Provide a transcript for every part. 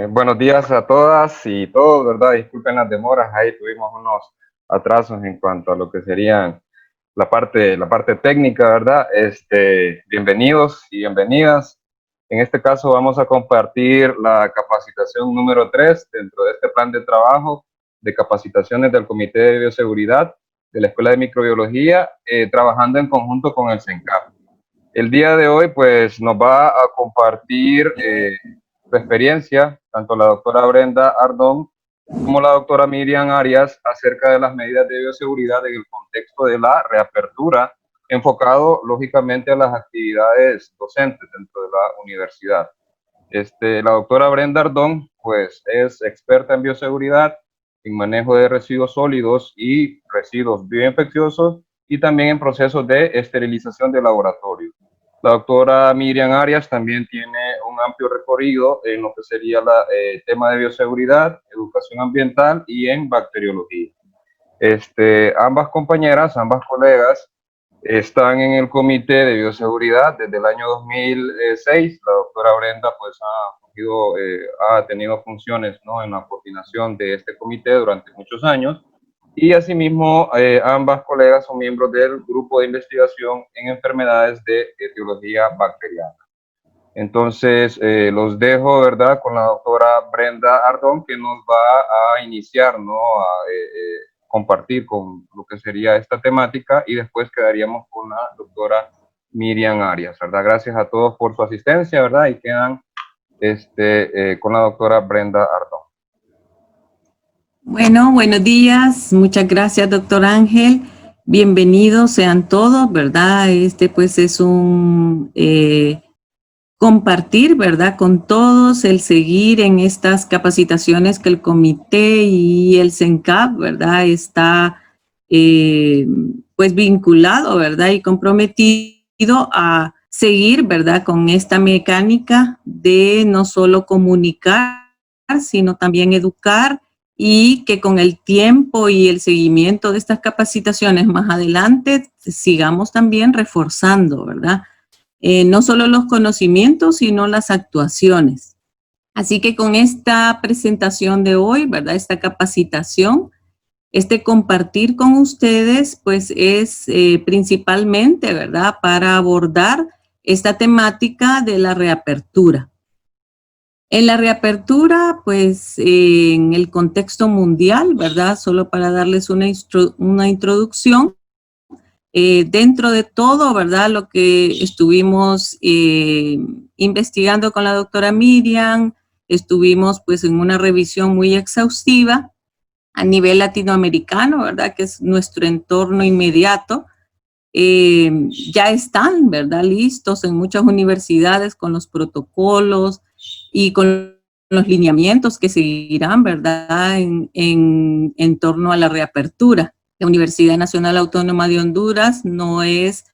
Buenos días a todas y todos, ¿verdad? Disculpen las demoras, ahí tuvimos unos atrasos en cuanto a lo que serían la parte técnica, ¿verdad? Bienvenidos y bienvenidas. En este caso vamos a compartir la capacitación número 3 dentro de este plan de trabajo de capacitaciones del Comité de Bioseguridad de la Escuela de Microbiología, trabajando en conjunto con el CENCAP. El día de hoy, pues, nos va a compartir su experiencia, tanto la doctora Brenda Ardón como la doctora Miriam Arias, acerca de las medidas de bioseguridad en el contexto de la reapertura, enfocado, lógicamente, a las actividades docentes dentro de la universidad. La doctora Brenda Ardón, pues, es experta en bioseguridad, en manejo de residuos sólidos y residuos bioinfecciosos, y también en procesos de esterilización de laboratorio. La doctora Miriam Arias también tiene un amplio recorrido en lo que sería el tema de bioseguridad, educación ambiental y en bacteriología. Ambas compañeras, ambas colegas, están en el Comité de Bioseguridad desde el año 2006. La doctora Brenda pues ha tenido funciones, ¿no?, en la coordinación de este comité durante muchos años, y asimismo ambas colegas son miembros del grupo de investigación en enfermedades de etiología bacteriana. Entonces, los dejo, ¿verdad?, con la doctora Brenda Ardón, que nos va a iniciar, ¿no?, a compartir con lo que sería esta temática, y después quedaríamos con la doctora Miriam Arias, ¿verdad? Gracias a todos por su asistencia, ¿verdad? Y quedan con la doctora Brenda Ardón. Bueno, buenos días. Muchas gracias, doctor Ángel. Bienvenidos sean todos, ¿verdad? Pues es un compartir, ¿verdad? Con todos, el seguir en estas capacitaciones que el comité y el CENCAP, ¿verdad? Está pues vinculado, ¿verdad? Y comprometido a seguir, ¿verdad? Con esta mecánica de no solo comunicar, sino también educar, y que con el tiempo y el seguimiento de estas capacitaciones más adelante sigamos también reforzando, ¿verdad? No solo los conocimientos, sino las actuaciones. Así que con esta presentación de hoy, ¿verdad?, esta capacitación, compartir con ustedes, pues es principalmente, ¿verdad?, para abordar esta temática de la reapertura. En la reapertura, pues en el contexto mundial, ¿verdad?, solo para darles una introducción, dentro de todo, ¿verdad?, lo que estuvimos investigando con la doctora Miriam, estuvimos pues en una revisión muy exhaustiva a nivel latinoamericano, ¿verdad?, que es nuestro entorno inmediato. Ya están, ¿verdad?, listos en muchas universidades con los protocolos y con los lineamientos que seguirán, ¿verdad?, en torno a la reapertura. La Universidad Nacional Autónoma de Honduras no es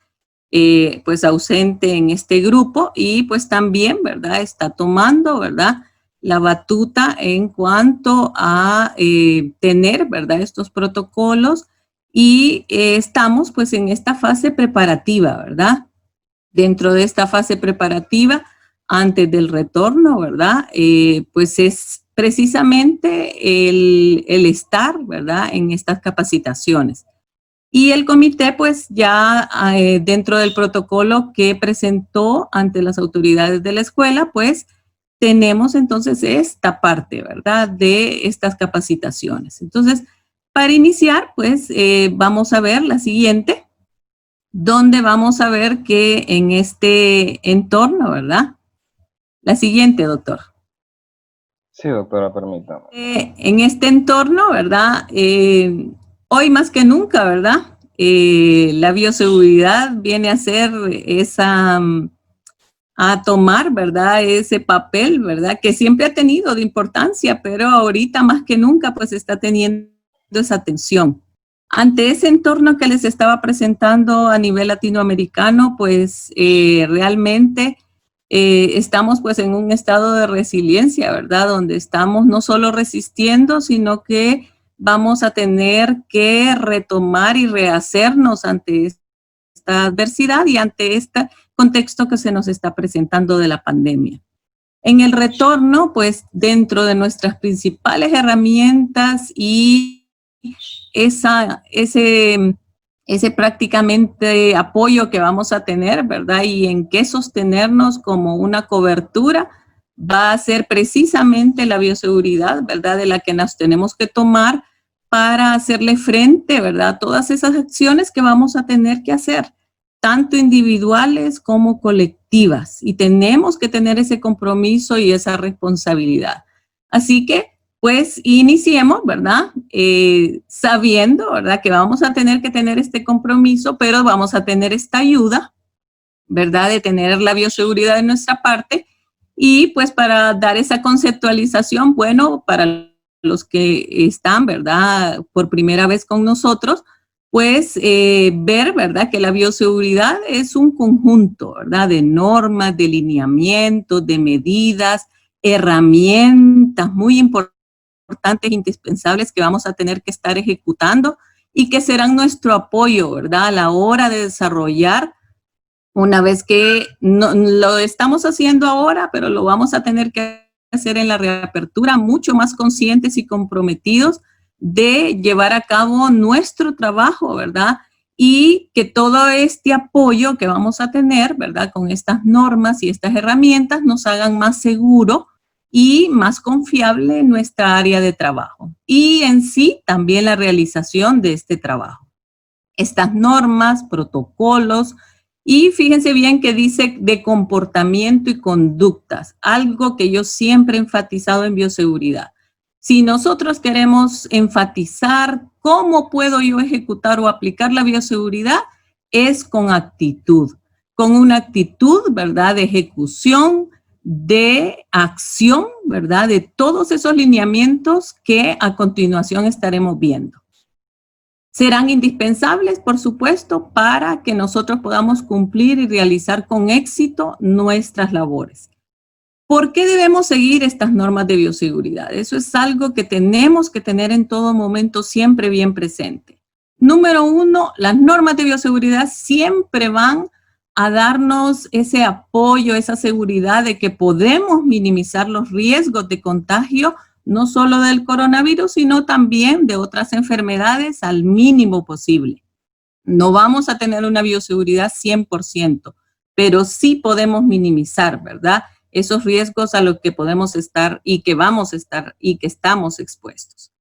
pues ausente en este grupo, y pues también, ¿verdad?, está tomando, ¿verdad?, la batuta en cuanto a tener, ¿verdad?, estos protocolos, y estamos pues en esta fase preparativa, ¿verdad? Dentro de esta fase preparativa, antes del retorno, ¿verdad?, pues es precisamente el estar, ¿verdad?, en estas capacitaciones. Y el comité, pues ya dentro del protocolo que presentó ante las autoridades de la escuela, pues tenemos entonces esta parte, ¿verdad?, de estas capacitaciones. Entonces, para iniciar, pues vamos a ver la siguiente, donde vamos a ver que en este entorno, ¿verdad? La siguiente, doctor. Sí, doctora, permítame. En este entorno, ¿verdad? Hoy más que nunca, ¿verdad? La bioseguridad viene a ser a tomar, ¿verdad?, ese papel, ¿verdad?, que siempre ha tenido de importancia, pero ahorita más que nunca pues está teniendo esa atención. Ante ese entorno que les estaba presentando a nivel latinoamericano, pues realmente estamos pues en un estado de resiliencia, ¿verdad?, donde estamos no solo resistiendo, sino que vamos a tener que retomar y rehacernos ante esta adversidad y ante este contexto que se nos está presentando de la pandemia. En el retorno, pues dentro de nuestras principales herramientas y ese prácticamente apoyo que vamos a tener, ¿verdad? Y en qué sostenernos como una cobertura, va a ser precisamente la bioseguridad, ¿verdad? De la que nos tenemos que tomar para hacerle frente, ¿verdad? A todas esas acciones que vamos a tener que hacer, tanto individuales como colectivas. Y tenemos que tener ese compromiso y esa responsabilidad. Así que, pues, iniciemos, ¿verdad? Sabiendo, ¿verdad? Que vamos a tener que tener este compromiso, pero vamos a tener esta ayuda, ¿verdad? De tener la bioseguridad de nuestra parte. Y pues para dar esa conceptualización, bueno, para los que están, ¿verdad? Por primera vez con nosotros, pues ver, ¿verdad? Que la bioseguridad es un conjunto, ¿verdad? De normas, de lineamientos, de medidas, herramientas muy importantes, indispensables que vamos a tener que estar ejecutando y que serán nuestro apoyo, ¿verdad? A la hora de desarrollar, una vez que no, lo estamos haciendo ahora, pero lo vamos a tener que hacer en la reapertura, mucho más conscientes y comprometidos de llevar a cabo nuestro trabajo, ¿verdad? Y que todo este apoyo que vamos a tener, ¿verdad? Con estas normas y estas herramientas nos hagan más seguro y más confiable nuestra área de trabajo. Y en sí también la realización de este trabajo. Estas normas, protocolos, y fíjense bien que dice de comportamiento y conductas, algo que yo siempre he enfatizado en bioseguridad. Si nosotros queremos enfatizar cómo puedo yo ejecutar o aplicar la bioseguridad, es con actitud, con una actitud, ¿verdad?, de ejecución, de acción, ¿verdad?, de todos esos lineamientos que a continuación estaremos viendo. Serán indispensables, por supuesto, para que nosotros podamos cumplir y realizar con éxito nuestras labores. ¿Por qué debemos seguir estas normas de bioseguridad? Eso es algo que tenemos que tener en todo momento siempre bien presente. Número uno, las normas de bioseguridad siempre van a darnos ese apoyo, esa seguridad de que podemos minimizar los riesgos de contagio, no solo del coronavirus, sino también de otras enfermedades al mínimo posible. No vamos a tener una bioseguridad 100%, pero sí podemos minimizar, ¿verdad?, esos riesgos a los que podemos estar y que vamos a estar y que estamos expuestos.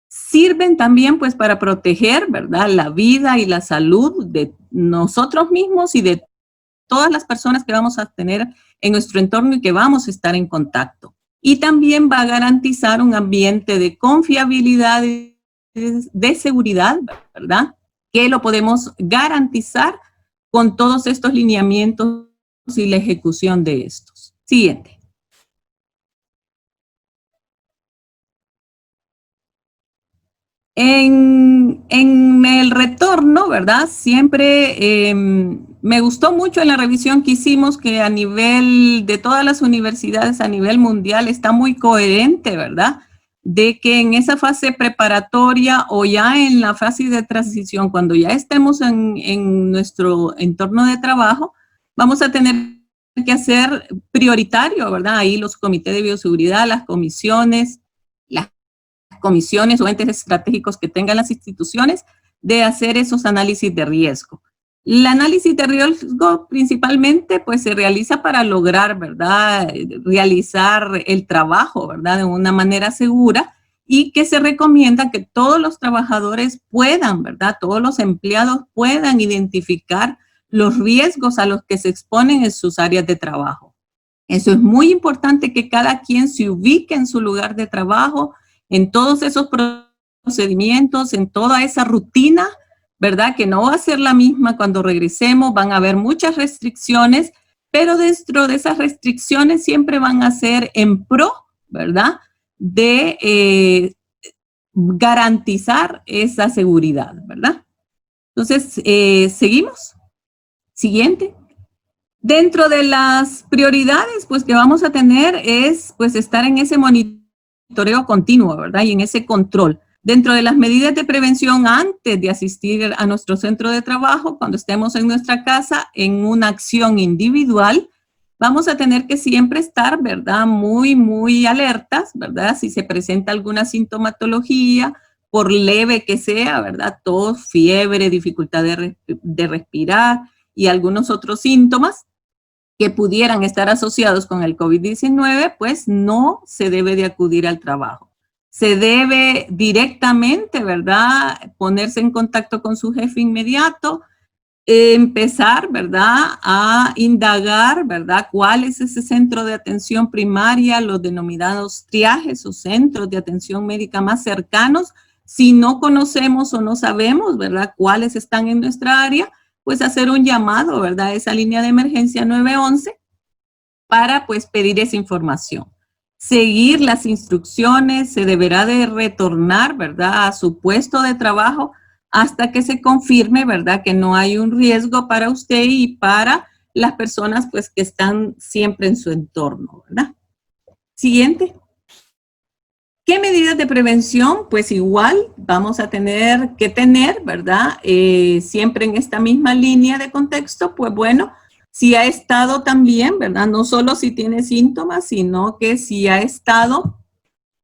Sirven también pues para proteger, ¿verdad?, la vida y la salud de nosotros mismos y de todas las personas que vamos a tener en nuestro entorno y que vamos a estar en contacto. Y también va a garantizar un ambiente de confiabilidad y de seguridad, ¿verdad?, que lo podemos garantizar con todos estos lineamientos y la ejecución de estos. Siguiente. En el retorno, ¿verdad? Siempre me gustó mucho en la revisión que hicimos que a nivel de todas las universidades a nivel mundial está muy coherente, ¿verdad?, de que en esa fase preparatoria o ya en la fase de transición, cuando ya estemos en nuestro entorno de trabajo, vamos a tener que hacer prioritario, ¿verdad? Ahí los comités de bioseguridad, las comisiones o entes estratégicos que tengan las instituciones, de hacer esos análisis de riesgo. El análisis de riesgo principalmente pues se realiza para lograr, ¿verdad?, realizar el trabajo, ¿verdad?, de una manera segura, y que se recomienda que todos los trabajadores puedan, ¿verdad?, todos los empleados puedan identificar los riesgos a los que se exponen en sus áreas de trabajo. Eso es muy importante, que cada quien se ubique en su lugar de trabajo, en todos esos procedimientos, en toda esa rutina, ¿verdad?, que no va a ser la misma cuando regresemos. Van a haber muchas restricciones, pero dentro de esas restricciones siempre van a ser en pro, ¿verdad?, de garantizar esa seguridad, ¿verdad? Entonces, seguimos. Siguiente. Dentro de las prioridades, pues, que vamos a tener es, pues, estar en ese monitoreo continuo, ¿verdad?, y en ese control. Dentro de las medidas de prevención antes de asistir a nuestro centro de trabajo, cuando estemos en nuestra casa, en una acción individual, vamos a tener que siempre estar, ¿verdad? Muy alertas, ¿verdad? Si se presenta alguna sintomatología, por leve que sea, ¿verdad? Tos, fiebre, dificultad de respirar y algunos otros síntomas que pudieran estar asociados con el COVID-19, pues no se debe de acudir al trabajo. Se debe directamente, ¿verdad?, ponerse en contacto con su jefe inmediato, empezar, ¿verdad?, a indagar, ¿verdad?, cuál es ese centro de atención primaria, los denominados triajes o centros de atención médica más cercanos. Si no conocemos o no sabemos, ¿verdad?, cuáles están en nuestra área, pues hacer un llamado, ¿verdad?, a esa línea de emergencia 911 para, pues, pedir esa información. Seguir las instrucciones, se deberá de retornar, ¿verdad?, a su puesto de trabajo hasta que se confirme, ¿verdad?, que no hay un riesgo para usted y para las personas, pues, que están siempre en su entorno, ¿verdad? Siguiente. ¿Qué medidas de prevención? Pues igual vamos a tener que tener, ¿verdad? Siempre en esta misma línea de contexto, pues bueno, si ha estado también, ¿verdad? No solo si tiene síntomas, sino que si ha estado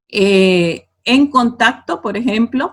en contacto, por ejemplo,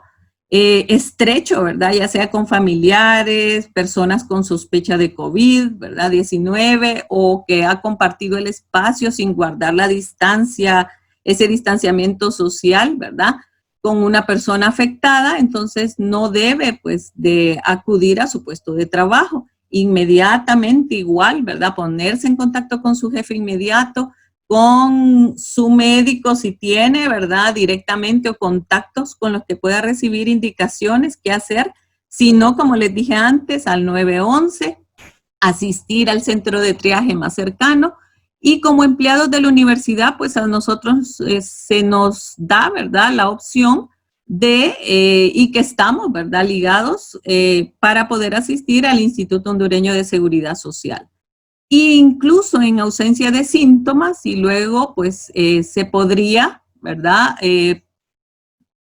estrecho, ¿verdad? Ya sea con familiares, personas con sospecha de COVID, ¿verdad? 19, o que ha compartido el espacio sin guardar la distancia, ese distanciamiento social, ¿verdad?, con una persona afectada, entonces no debe, pues, de acudir a su puesto de trabajo. Inmediatamente igual, ¿verdad?, ponerse en contacto con su jefe inmediato, con su médico si tiene, ¿verdad?, directamente, o contactos con los que pueda recibir indicaciones qué hacer. Si no, como les dije antes, al 911, asistir al centro de triaje más cercano. Y como empleados de la universidad, pues a nosotros se nos da, ¿verdad?, la opción de, y que estamos, ¿verdad?, ligados para poder asistir al Instituto Hondureño de Seguridad Social. Incluso en ausencia de síntomas, y luego pues se podría, ¿verdad?,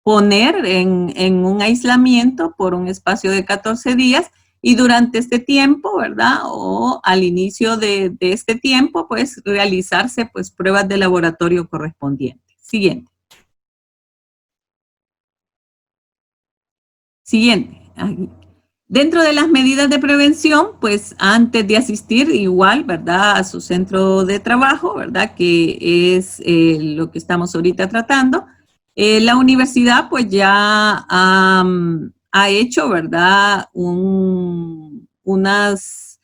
poner en un aislamiento por un espacio de 14 días, y durante este tiempo, ¿verdad?, o al inicio de este tiempo, pues realizarse pues pruebas de laboratorio correspondientes. Siguiente. Siguiente. Dentro de las medidas de prevención, pues antes de asistir igual, ¿verdad?, a su centro de trabajo, ¿verdad?, que es lo que estamos ahorita tratando, la universidad pues ya ha hecho, ¿verdad?, unas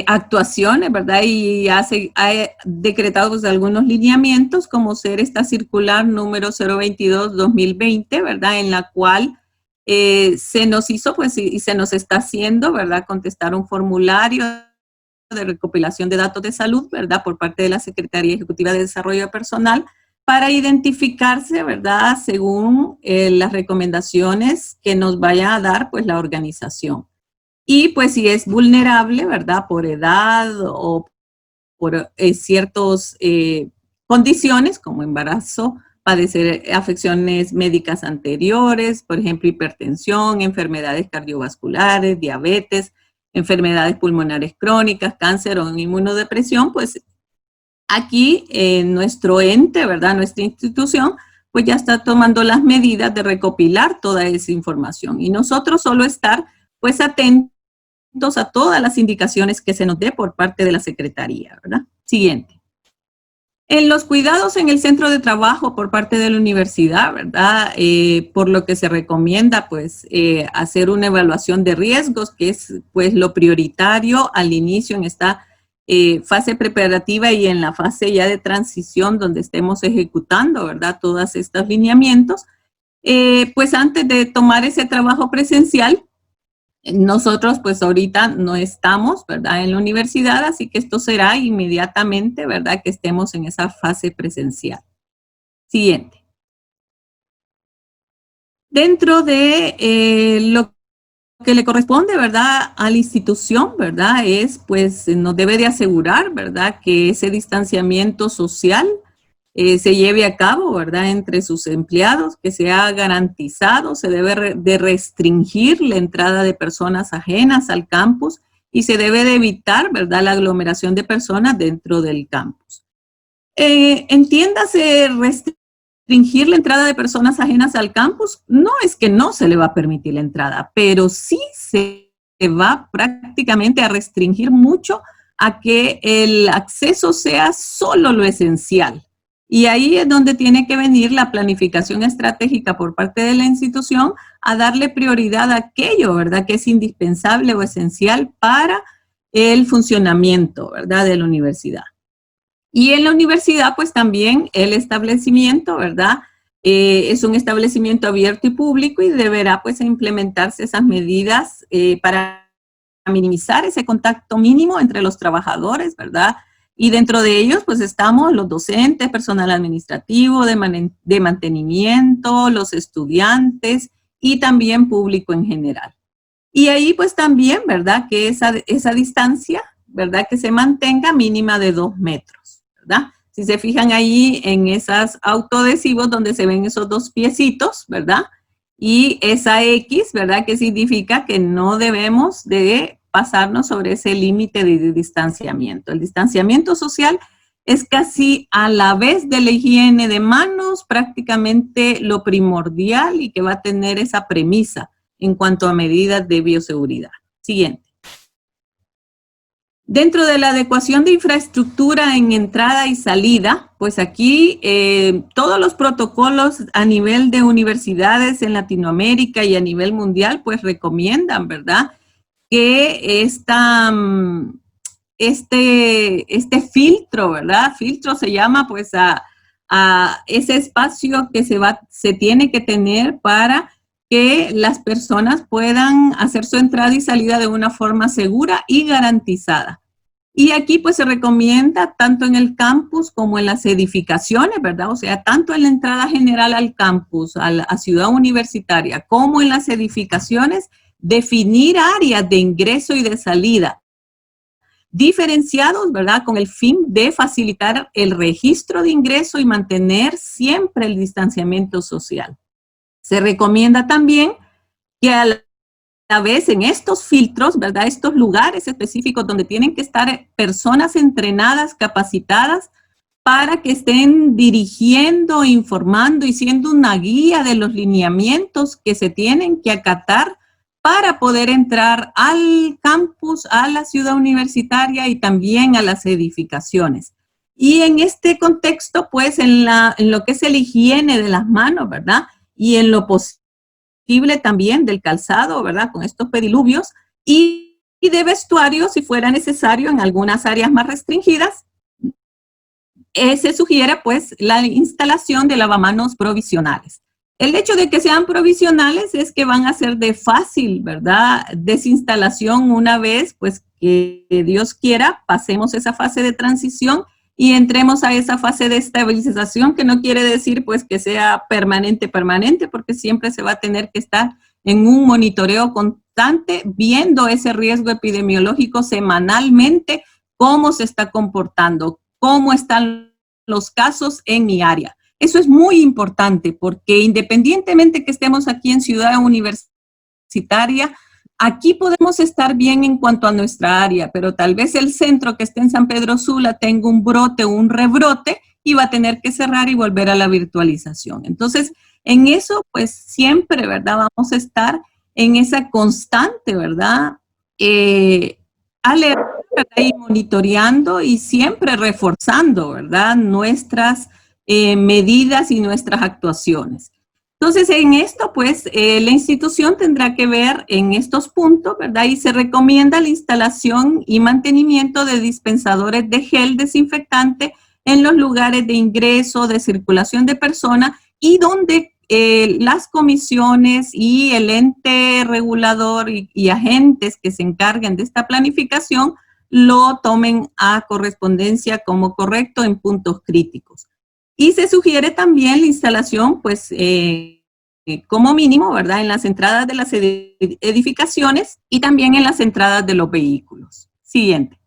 actuaciones, ¿verdad?, y ha decretado pues algunos lineamientos, como ser esta circular número 022-2020, ¿verdad?, en la cual se nos hizo, pues, y se nos está haciendo, ¿verdad?, contestar un formulario de recopilación de datos de salud, ¿verdad?, por parte de la Secretaría Ejecutiva de Desarrollo Personal, para identificarse, ¿verdad?, según las recomendaciones que nos vaya a dar, pues, la organización. Y, pues, si es vulnerable, ¿verdad?, por edad o por ciertas condiciones, como embarazo, padecer afecciones médicas anteriores, por ejemplo, hipertensión, enfermedades cardiovasculares, diabetes, enfermedades pulmonares crónicas, cáncer o inmunodepresión, pues aquí nuestro ente, ¿verdad?, nuestra institución, pues ya está tomando las medidas de recopilar toda esa información. Y nosotros solo estar, pues, atentos a todas las indicaciones que se nos dé por parte de la Secretaría, ¿verdad? Siguiente. En los cuidados en el centro de trabajo por parte de la universidad, ¿verdad? Por lo que se recomienda, pues, hacer una evaluación de riesgos, que es, pues, lo prioritario al inicio en esta fase preparativa y en la fase ya de transición donde estemos ejecutando, ¿verdad?, todos estos lineamientos. Pues antes de tomar ese trabajo presencial, nosotros pues ahorita no estamos, ¿verdad?, en la universidad, así que esto será inmediatamente, ¿verdad?, que estemos en esa fase presencial. Siguiente. Dentro de lo que le corresponde, ¿verdad?, a la institución, ¿verdad?, es pues nos debe de asegurar, ¿verdad?, que ese distanciamiento social se lleve a cabo, ¿verdad?, entre sus empleados, que sea garantizado, se debe de restringir la entrada de personas ajenas al campus y se debe de evitar, ¿verdad?, la aglomeración de personas dentro del campus. Entiéndase, restringir la entrada de personas ajenas al campus, no es que no se le va a permitir la entrada, pero sí se va prácticamente a restringir mucho a que el acceso sea solo lo esencial. Y ahí es donde tiene que venir la planificación estratégica por parte de la institución a darle prioridad a aquello, ¿verdad?, que es indispensable o esencial para el funcionamiento, ¿verdad?, de la universidad. Y en la universidad, pues también el establecimiento, ¿verdad?, es un establecimiento abierto y público y deberá, pues, implementarse esas medidas para minimizar ese contacto mínimo entre los trabajadores, ¿verdad? Y dentro de ellos, pues, estamos los docentes, personal administrativo, de mantenimiento, los estudiantes y también público en general. Y ahí, pues, también, ¿verdad?, que esa distancia, ¿verdad?, que se mantenga mínima de 2 metros, ¿verdad? Si se fijan ahí en esos autoadhesivos donde se ven esos 2 piecitos, ¿verdad? Y esa X, ¿verdad?, que significa que no debemos de pasarnos sobre ese límite de distanciamiento. El distanciamiento social es casi a la vez de la higiene de manos prácticamente lo primordial y que va a tener esa premisa en cuanto a medidas de bioseguridad. Siguiente. Dentro de la adecuación de infraestructura en entrada y salida, pues aquí todos los protocolos a nivel de universidades en Latinoamérica y a nivel mundial, pues recomiendan, ¿verdad?, que este filtro, ¿verdad? Filtro se llama, pues, a ese espacio que se tiene que tener para que las personas puedan hacer su entrada y salida de una forma segura y garantizada. Y aquí, pues, se recomienda tanto en el campus como en las edificaciones, ¿verdad? O sea, tanto en la entrada general al campus, a Ciudad Universitaria, como en las edificaciones, definir áreas de ingreso y de salida diferenciados, ¿verdad?, con el fin de facilitar el registro de ingreso y mantener siempre el distanciamiento social. Se recomienda también que a la vez en estos filtros, ¿verdad?, estos lugares específicos donde tienen que estar personas entrenadas, capacitadas, para que estén dirigiendo, informando y siendo una guía de los lineamientos que se tienen que acatar para poder entrar al campus, a la ciudad universitaria y también a las edificaciones. Y en este contexto, pues, en lo que es la higiene de las manos, ¿verdad?, y en lo posible también del calzado, ¿verdad?, con estos pediluvios, y de vestuario, si fuera necesario, en algunas áreas más restringidas, se sugiere, pues, la instalación de lavamanos provisionales. El hecho de que sean provisionales es que van a ser de fácil, ¿verdad?, desinstalación una vez, pues, que Dios quiera, pasemos esa fase de transición y entremos a esa fase de estabilización, que no quiere decir, pues, que sea permanente, porque siempre se va a tener que estar en un monitoreo constante, viendo ese riesgo epidemiológico semanalmente, cómo se está comportando, cómo están los casos en mi área. Eso es muy importante porque independientemente que estemos aquí en Ciudad Universitaria, aquí podemos estar bien en cuanto a nuestra área, pero tal vez el centro que esté en San Pedro Sula tenga un brote o un rebrote y va a tener que cerrar y volver a la virtualización. Entonces, en eso, pues siempre, ¿verdad?, vamos a estar en esa constante, ¿verdad?, alerta y monitoreando y siempre reforzando, ¿verdad?, nuestras medidas y nuestras actuaciones. Entonces, en esto, pues, la institución tendrá que ver en estos puntos, ¿verdad? Y se recomienda la instalación y mantenimiento de dispensadores de gel desinfectante en los lugares de ingreso, de circulación de personas y donde las comisiones y el ente regulador y agentes que se encarguen de esta planificación lo tomen a correspondencia como correcto en puntos críticos. Y se sugiere también la instalación, pues, como mínimo, ¿verdad?, en las entradas de las edificaciones y también en las entradas de los vehículos. Siguiente.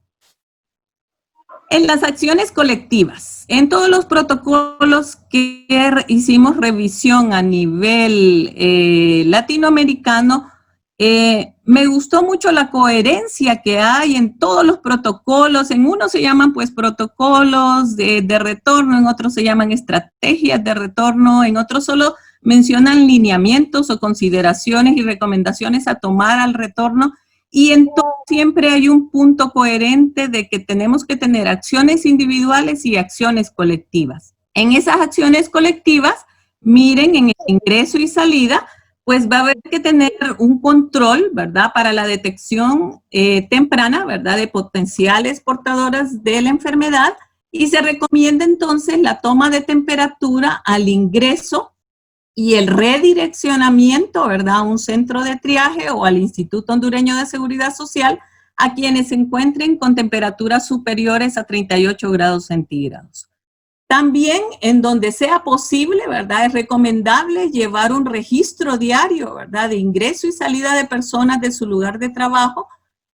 En las acciones colectivas, en todos los protocolos que hicimos revisión a nivel latinoamericano, Me gustó mucho la coherencia que hay en todos los protocolos. En unos se llaman pues protocolos de retorno, en otros se llaman estrategias de retorno, en otros solo mencionan lineamientos o consideraciones y recomendaciones a tomar al retorno. Y en todo siempre hay un punto coherente de que tenemos que tener acciones individuales y acciones colectivas. En esas acciones colectivas, miren, en el ingreso y salida, pues va a haber que tener un control, ¿verdad?, para la detección temprana, ¿verdad?, de potenciales portadoras de la enfermedad, y se recomienda entonces la toma de temperatura al ingreso y el redireccionamiento, ¿verdad?, a un centro de triaje o al Instituto Hondureño de Seguridad Social a quienes se encuentren con temperaturas superiores a 38 grados centígrados. También, en donde sea posible, ¿verdad?, es recomendable llevar un registro diario, ¿verdad?, de ingreso y salida de personas de su lugar de trabajo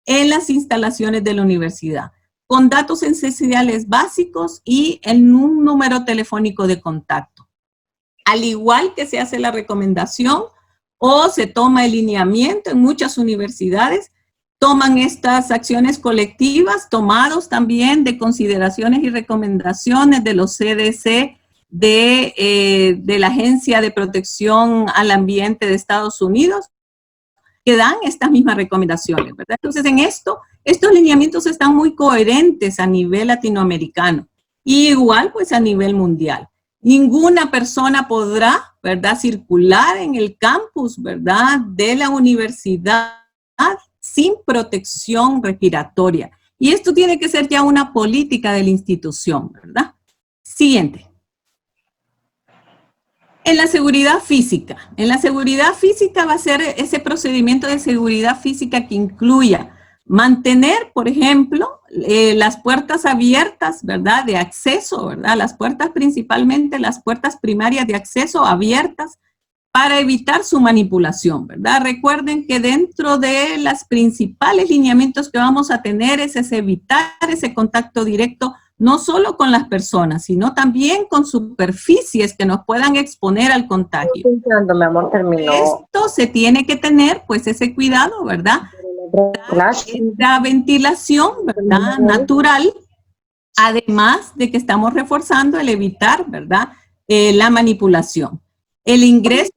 en las instalaciones de la universidad, con datos esenciales básicos y en un número telefónico de contacto. Al igual que se hace la recomendación o se toma el lineamiento en muchas universidades, toman estas acciones colectivas, tomados también de consideraciones y recomendaciones de los CDC, de la Agencia de Protección al Ambiente de Estados Unidos, que dan estas mismas recomendaciones, ¿verdad? Entonces, en estos lineamientos están muy coherentes a nivel latinoamericano y igual, pues, a nivel mundial. Ninguna persona podrá, ¿verdad?, circular en el campus, ¿verdad?, de la universidad sin protección respiratoria. Y esto tiene que ser ya una política de la institución, ¿verdad? Siguiente. En la seguridad física. En la seguridad física va a ser ese procedimiento de seguridad física que incluya mantener, por ejemplo, las puertas abiertas, ¿verdad?, de acceso, ¿verdad? Las puertas principalmente, las puertas primarias de acceso abiertas, para evitar su manipulación, ¿verdad? Recuerden que dentro de los principales lineamientos que vamos a tener es evitar ese contacto directo, no solo con las personas, sino también con superficies que nos puedan exponer al contagio. Mi amor, terminó. Esto se tiene que tener, pues, ese cuidado, ¿verdad? La ventilación, ¿verdad?, natural, además de que estamos reforzando el evitar, ¿verdad?, la manipulación. El ingreso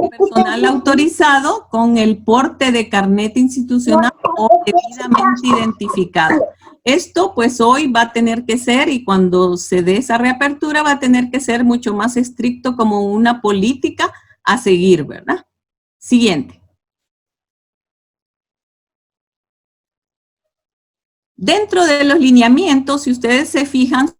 personal autorizado con el porte de carnet institucional o debidamente identificado. Esto pues hoy va a tener que ser, y cuando se dé esa reapertura va a tener que ser mucho más estricto como una política a seguir, ¿verdad? Siguiente. Dentro de los lineamientos, si ustedes se fijan,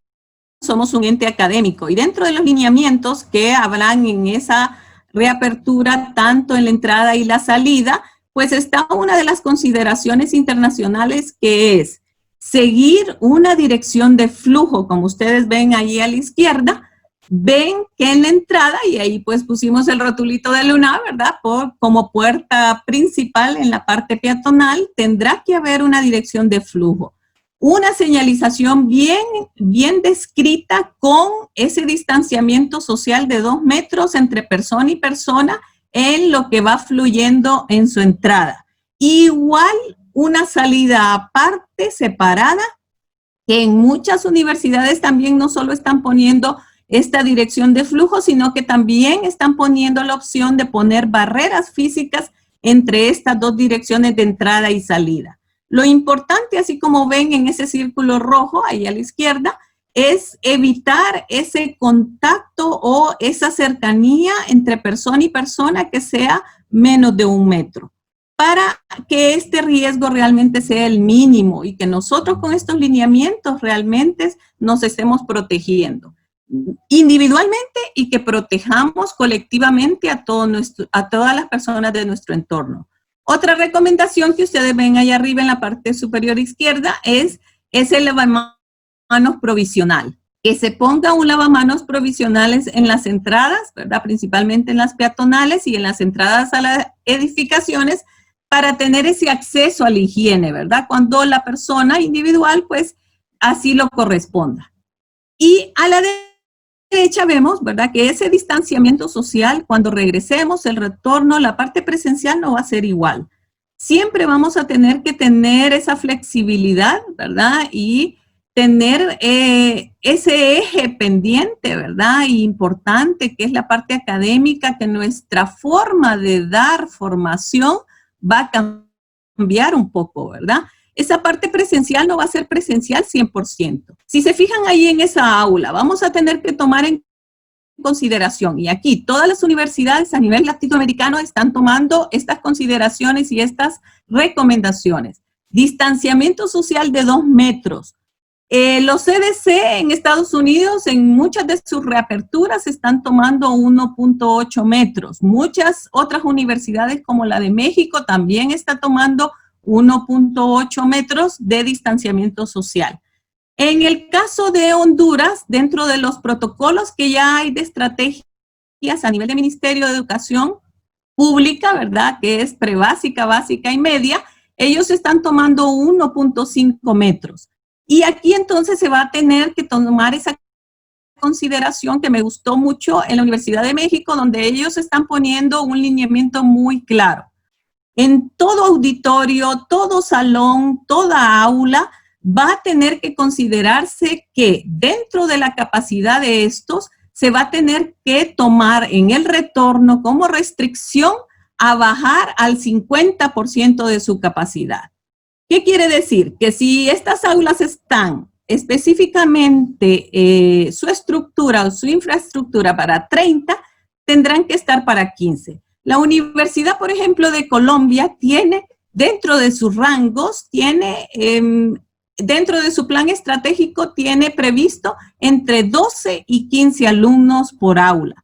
somos un ente académico y dentro de los lineamientos que habrán en esa reapertura, tanto en la entrada y la salida, pues está una de las consideraciones internacionales que es seguir una dirección de flujo, como ustedes ven ahí a la izquierda, ven que en la entrada, y ahí pues pusimos el rotulito de Luna, ¿verdad?, como puerta principal en la parte peatonal, tendrá que haber una dirección de flujo. Una señalización bien descrita con ese distanciamiento social de 2 metros entre persona y persona en lo que va fluyendo en su entrada. Igual una salida aparte, separada, que en muchas universidades también no solo están poniendo esta dirección de flujo, sino que también están poniendo la opción de poner barreras físicas entre estas dos direcciones de entrada y salida. Lo importante, así como ven en ese círculo rojo, ahí a la izquierda, es evitar ese contacto o esa cercanía entre persona y persona que sea menos de 1 metro, para que este riesgo realmente sea el mínimo y que nosotros con estos lineamientos realmente nos estemos protegiendo individualmente y que protejamos colectivamente a todas las personas de nuestro entorno. Otra recomendación que ustedes ven ahí arriba en la parte superior izquierda es el lavamanos provisional. Que se ponga un lavamanos provisionales en las entradas, ¿verdad?, principalmente en las peatonales y en las entradas a las edificaciones para tener ese acceso a la higiene, ¿verdad?, cuando la persona individual pues así lo corresponda. Y a la derecha vemos, ¿verdad?, que ese distanciamiento social, cuando regresemos, el retorno, la parte presencial no va a ser igual. siempre vamos a tener que tener esa flexibilidad, ¿verdad? Y tener ese eje pendiente, ¿verdad? Y importante, que es la parte académica, que nuestra forma de dar formación va a cambiar un poco, ¿verdad? Esa parte presencial no va a ser presencial 100%. Si se fijan ahí en esa aula, vamos a tener que tomar en consideración, y aquí todas las universidades a nivel latinoamericano están tomando estas consideraciones y estas recomendaciones. Distanciamiento social de 2 metros. Los CDC en Estados Unidos, en muchas de sus reaperturas, están tomando 1.8 metros. Muchas otras universidades, como la de México, también está tomando 1.8 metros de distanciamiento social. En el caso de Honduras, dentro de los protocolos que ya hay de estrategias a nivel de Ministerio de Educación Pública, ¿verdad? Que es prebásica, básica y media, ellos están tomando 1.5 metros. Y aquí entonces se va a tener que tomar esa consideración que me gustó mucho en la Universidad de México, donde ellos están poniendo un lineamiento muy claro. En todo auditorio, todo salón, toda aula, va a tener que considerarse que dentro de la capacidad de estos, se va a tener que tomar en el retorno como restricción a bajar al 50% de su capacidad. ¿Qué quiere decir? Que si estas aulas están específicamente su estructura o su infraestructura para 30, tendrán que estar para 15. La Universidad, por ejemplo, de Colombia tiene dentro de sus rangos, dentro de su plan estratégico, tiene previsto entre 12 y 15 alumnos por aula.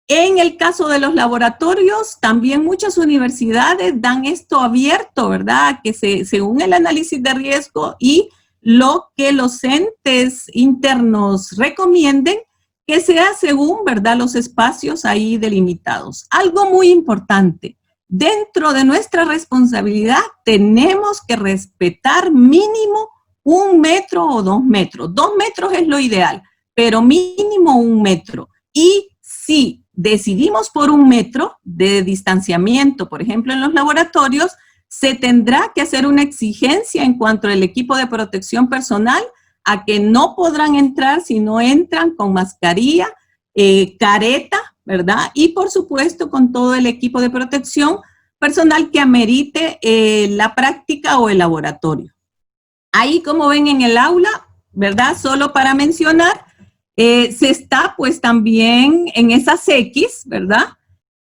En el caso de los laboratorios, también muchas universidades dan esto abierto, ¿verdad? Que según el análisis de riesgo y lo que los entes internos recomienden, que sea según, ¿verdad?, los espacios ahí delimitados. Algo muy importante, dentro de nuestra responsabilidad tenemos que respetar mínimo 1 metro o 2 metros. 2 metros es lo ideal, pero mínimo 1 metro. Y si decidimos por 1 metro de distanciamiento, por ejemplo, en los laboratorios, se tendrá que hacer una exigencia en cuanto al equipo de protección personal a que no podrán entrar si no entran con mascarilla, careta, ¿verdad? Y por supuesto con todo el equipo de protección personal que amerite la práctica o el laboratorio. Ahí, como ven en el aula, ¿verdad? Solo para mencionar, se está pues también en esas X, ¿verdad?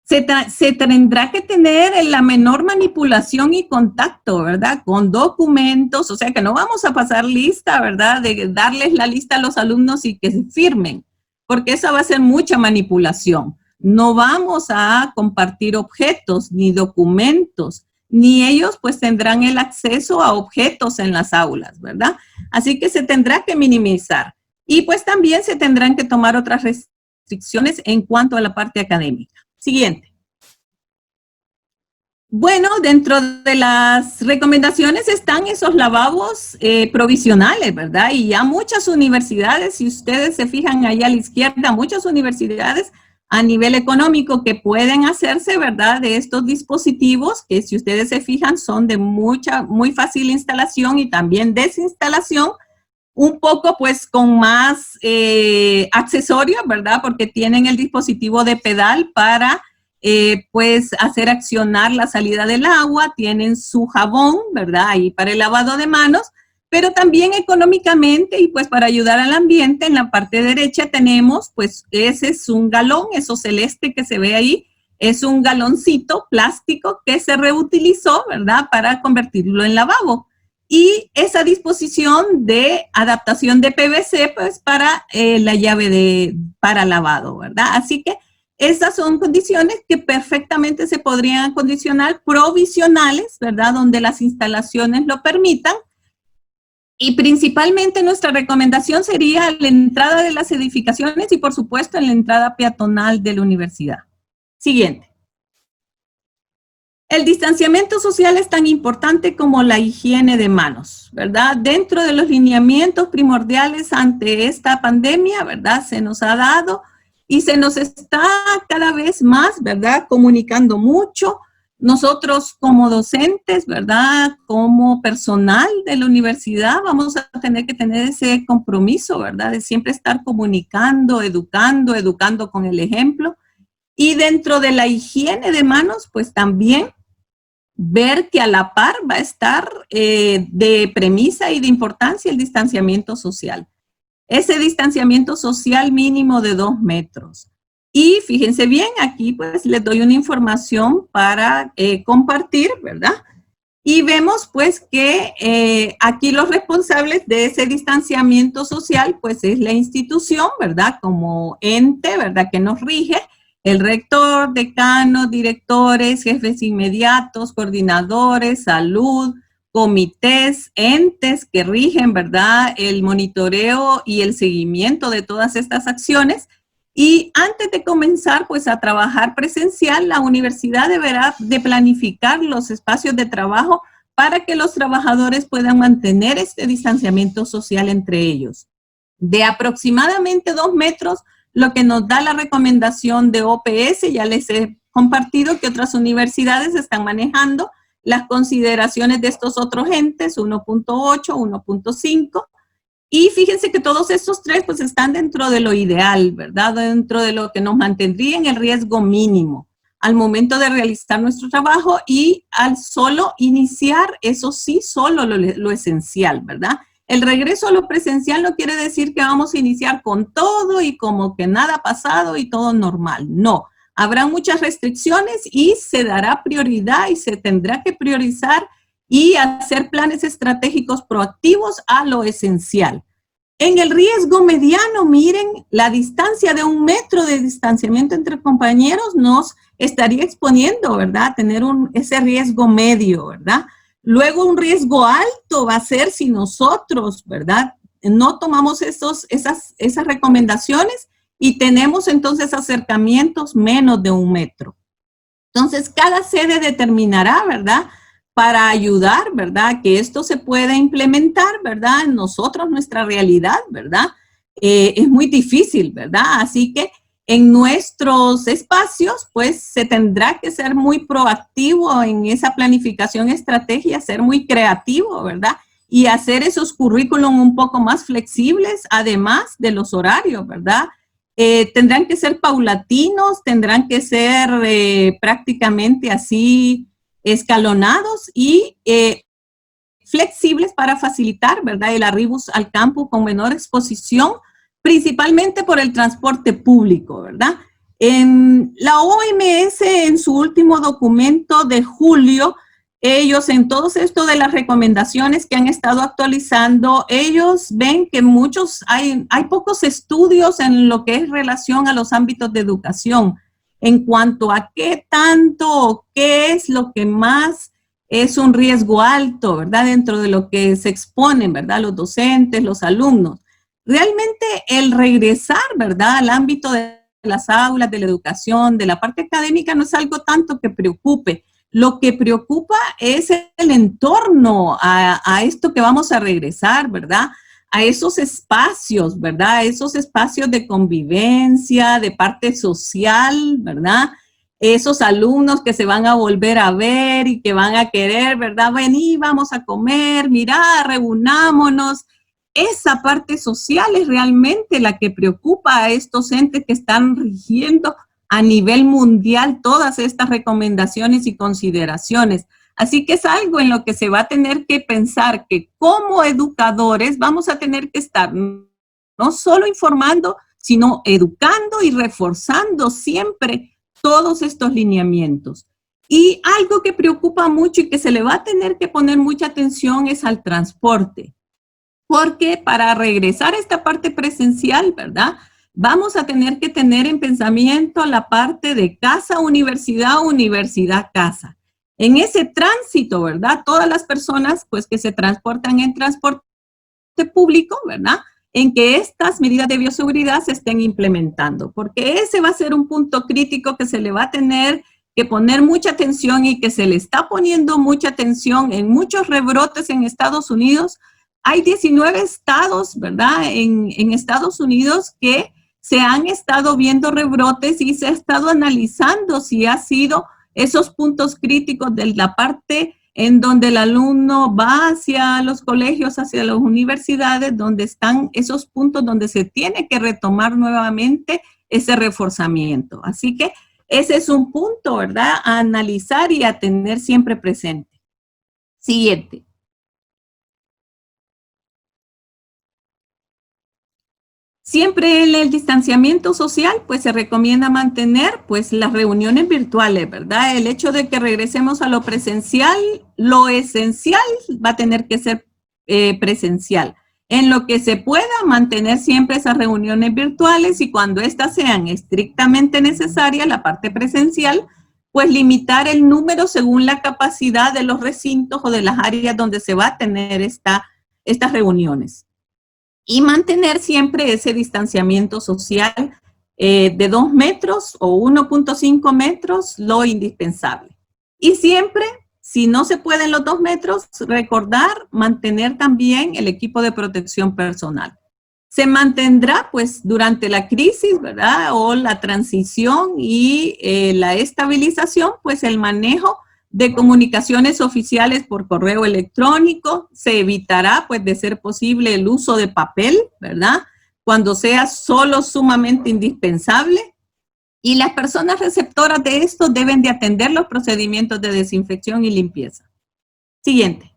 Se tendrá que tener la menor manipulación y contacto, ¿verdad? Con documentos, o sea que no vamos a pasar lista, ¿verdad? De darles la lista a los alumnos y que se firmen, porque esa va a ser mucha manipulación. No vamos a compartir objetos ni documentos, ni ellos pues tendrán el acceso a objetos en las aulas, ¿verdad? Así que se tendrá que minimizar. Y pues también se tendrán que tomar otras restricciones en cuanto a la parte académica. Siguiente. Bueno, dentro de las recomendaciones están esos lavabos provisionales, ¿verdad? Y ya muchas universidades, si ustedes se fijan ahí a la izquierda, muchas universidades a nivel económico que pueden hacerse, ¿verdad? De estos dispositivos que si ustedes se fijan son de muy fácil instalación y también desinstalación, un poco pues con más accesorios, ¿verdad? Porque tienen el dispositivo de pedal para pues hacer accionar la salida del agua, tienen su jabón, ¿verdad? Ahí para el lavado de manos, pero también económicamente y pues para ayudar al ambiente, en la parte derecha tenemos pues ese es un galón, eso celeste que se ve ahí, es un galoncito plástico que se reutilizó, ¿verdad? Para convertirlo en lavabo. Y esa disposición de adaptación de PVC, pues para la llave para lavado, ¿verdad? Así que esas son condiciones que perfectamente se podrían condicionar provisionales, ¿verdad? Donde las instalaciones lo permitan. Y principalmente nuestra recomendación sería la entrada de las edificaciones y por supuesto en la entrada peatonal de la universidad. Siguiente. El distanciamiento social es tan importante como la higiene de manos, ¿verdad? Dentro de los lineamientos primordiales ante esta pandemia, ¿verdad? Se nos ha dado y se nos está cada vez más, ¿verdad? Comunicando mucho. Nosotros como docentes, ¿verdad? Como personal de la universidad vamos a tener que tener ese compromiso, ¿verdad? De siempre estar comunicando, educando con el ejemplo. Y dentro de la higiene de manos, pues también ver que a la par va a estar de premisa y de importancia el distanciamiento social. Ese distanciamiento social mínimo de 2 metros. Y fíjense bien, aquí pues les doy una información para compartir, ¿verdad? Y vemos pues que aquí los responsables de ese distanciamiento social pues es la institución, ¿verdad? Como ente, ¿verdad? Que nos rige, el rector, decano, directores, jefes inmediatos, coordinadores, salud, comités, entes que rigen, ¿verdad? El monitoreo y el seguimiento de todas estas acciones. Y antes de comenzar pues a trabajar presencial, la universidad deberá de planificar los espacios de trabajo para que los trabajadores puedan mantener este distanciamiento social entre ellos. De aproximadamente 2 metros, lo que nos da la recomendación de OPS, ya les he compartido que otras universidades están manejando las consideraciones de estos otros entes, 1.8, 1.5, y fíjense que todos estos tres pues están dentro de lo ideal, ¿verdad? Dentro de lo que nos mantendría en el riesgo mínimo al momento de realizar nuestro trabajo y al solo iniciar, eso sí, solo lo esencial, ¿verdad? El regreso a lo presencial no quiere decir que vamos a iniciar con todo y como que nada ha pasado y todo normal, no. Habrá muchas restricciones y se dará prioridad y se tendrá que priorizar y hacer planes estratégicos proactivos a lo esencial. En el riesgo mediano, miren, la distancia de 1 metro de distanciamiento entre compañeros nos estaría exponiendo, ¿verdad? Tener ese riesgo medio, ¿verdad? Luego un riesgo alto va a ser si nosotros, ¿verdad? No tomamos esas recomendaciones y tenemos entonces acercamientos menos de 1 metro. Entonces, cada sede determinará, ¿verdad?, para ayudar, ¿verdad?, que esto se pueda implementar, ¿verdad?, en nosotros, nuestra realidad, ¿verdad? Es muy difícil, ¿verdad? Así que en nuestros espacios, pues, se tendrá que ser muy proactivo en esa planificación estrategia, ser muy creativo, ¿verdad? Y hacer esos currículum un poco más flexibles, además de los horarios, ¿verdad? Tendrán que ser paulatinos, tendrán que ser prácticamente así escalonados y flexibles para facilitar, ¿verdad?, el arribo al campus con menor exposición, principalmente por el transporte público, ¿verdad? La OMS en su último documento de julio, ellos en todo esto de las recomendaciones que han estado actualizando, ellos ven que hay pocos estudios en lo que es relación a los ámbitos de educación, en cuanto a qué tanto o qué es lo que más es un riesgo alto, ¿verdad? Dentro de lo que se exponen, ¿verdad? Los docentes, los alumnos. Realmente el regresar, ¿verdad?, al ámbito de las aulas, de la educación, de la parte académica, no es algo tanto que preocupe. Lo que preocupa es el entorno a esto que vamos a regresar, ¿verdad?, a esos espacios, ¿verdad?, esos espacios de convivencia, de parte social, ¿verdad?, esos alumnos que se van a volver a ver y que van a querer, ¿verdad?, vení, vamos a comer, mirá, reunámonos. Esa parte social es realmente la que preocupa a estos entes que están rigiendo a nivel mundial todas estas recomendaciones y consideraciones. Así que es algo en lo que se va a tener que pensar que como educadores vamos a tener que estar no solo informando, sino educando y reforzando siempre todos estos lineamientos. Y algo que preocupa mucho y que se le va a tener que poner mucha atención es al transporte. Porque para regresar a esta parte presencial, ¿verdad?, vamos a tener que tener en pensamiento la parte de casa, universidad, universidad, casa. En ese tránsito, ¿verdad?, todas las personas pues que se transportan en transporte público, ¿verdad?, en que estas medidas de bioseguridad se estén implementando, porque ese va a ser un punto crítico que se le va a tener que poner mucha atención y que se le está poniendo mucha atención en muchos rebrotes en Estados Unidos. Hay 19 estados, ¿verdad?, en Estados Unidos que se han estado viendo rebrotes y se ha estado analizando si ha sido esos puntos críticos de la parte en donde el alumno va hacia los colegios, hacia las universidades, donde están esos puntos donde se tiene que retomar nuevamente ese reforzamiento. Así que ese es un punto, ¿verdad?, a analizar y a tener siempre presente. Siguiente. Siempre en el distanciamiento social, pues se recomienda mantener pues las reuniones virtuales, ¿verdad? El hecho de que regresemos a lo presencial, lo esencial va a tener que ser presencial. En lo que se pueda mantener siempre esas reuniones virtuales y cuando éstas sean estrictamente necesarias, la parte presencial, pues limitar el número según la capacidad de los recintos o de las áreas donde se va a tener estas reuniones. Y mantener siempre ese distanciamiento social de 2 metros o 1.5 metros, lo indispensable. Y siempre, si no se pueden los 2 metros, recordar mantener también el equipo de protección personal. Se mantendrá pues durante la crisis, ¿verdad? O la transición y la estabilización, pues el manejo de comunicaciones oficiales por correo electrónico, se evitará, pues, de ser posible el uso de papel, ¿verdad?, cuando sea solo sumamente indispensable. Y las personas receptoras de esto deben de atender los procedimientos de desinfección y limpieza. Siguiente.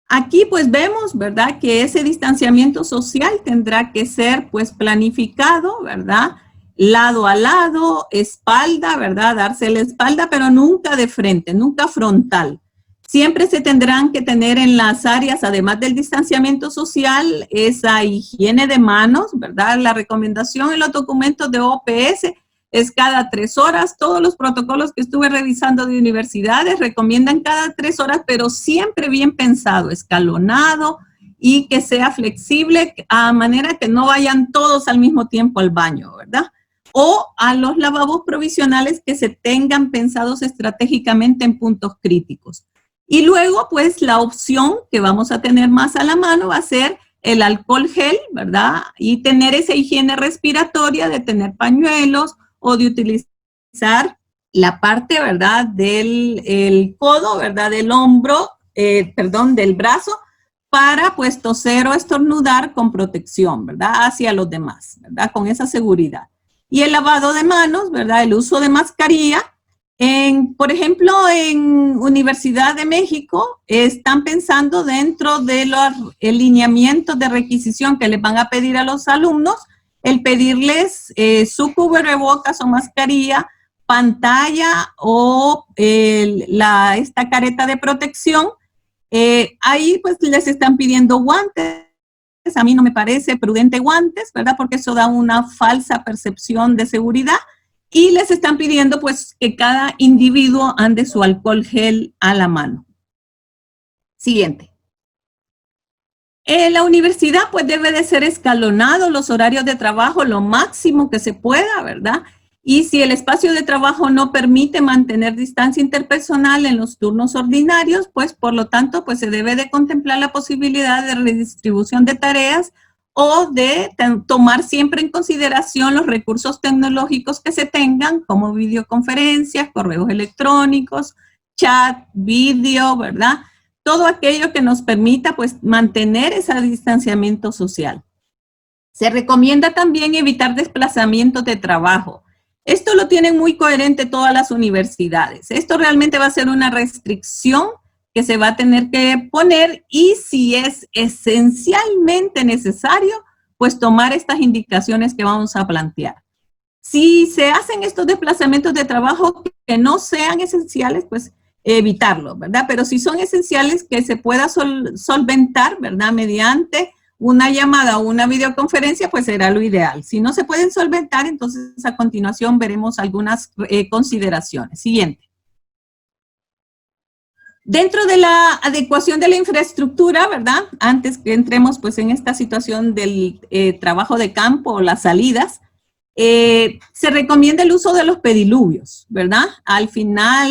Aquí, pues, vemos, ¿verdad?, que ese distanciamiento social tendrá que ser, pues, planificado, ¿verdad?, lado a lado, espalda, ¿verdad? Darse la espalda, pero nunca de frente, nunca frontal. Siempre se tendrán que tener en las áreas, además del distanciamiento social, esa higiene de manos, ¿verdad? La recomendación en los documentos de OPS es cada 3 horas. Todos los protocolos que estuve revisando de universidades recomiendan cada 3 horas, pero siempre bien pensado, escalonado y que sea flexible a manera que no vayan todos al mismo tiempo al baño, ¿verdad? O a los lavabos provisionales que se tengan pensados estratégicamente en puntos críticos. Y luego, pues, la opción que vamos a tener más a la mano va a ser el alcohol gel, ¿verdad? Y tener esa higiene respiratoria de tener pañuelos o de utilizar la parte, ¿verdad?, del codo, ¿verdad?, del hombro, del brazo, para, pues, toser o estornudar con protección, ¿verdad?, hacia los demás, ¿verdad?, con esa seguridad. Y el lavado de manos, ¿verdad? El uso de mascarilla. Por ejemplo, en Universidad de México están pensando dentro de los lineamientos de requisición que les van a pedir a los alumnos, el pedirles su cubrebocas o mascarilla, pantalla o esta careta de protección. Ahí pues les están pidiendo guantes. A mí no me parece prudente guantes, ¿verdad? Porque eso da una falsa percepción de seguridad y les están pidiendo pues que cada individuo ande su alcohol gel a la mano. Siguiente. La universidad pues debe de ser escalonado los horarios de trabajo lo máximo que se pueda, ¿verdad? Y si el espacio de trabajo no permite mantener distancia interpersonal en los turnos ordinarios, pues por lo tanto pues se debe de contemplar la posibilidad de redistribución de tareas o de tomar siempre en consideración los recursos tecnológicos que se tengan, como videoconferencias, correos electrónicos, chat, vídeo, ¿verdad? Todo aquello que nos permita pues mantener ese distanciamiento social. Se recomienda también evitar desplazamientos de trabajo. Esto lo tienen muy coherente todas las universidades. Esto realmente va a ser una restricción que se va a tener que poner y si es esencialmente necesario, pues tomar estas indicaciones que vamos a plantear. Si se hacen estos desplazamientos de trabajo que no sean esenciales, pues evitarlo, ¿verdad? Pero si son esenciales, que se pueda solventar, ¿verdad? Mediante una llamada o una videoconferencia, pues será lo ideal. Si no se pueden solventar, entonces a continuación veremos algunas consideraciones. Siguiente. Dentro de la adecuación de la infraestructura, ¿verdad? Antes que entremos pues en esta situación del trabajo de campo o las salidas, se recomienda el uso de los pediluvios, ¿verdad? Al final,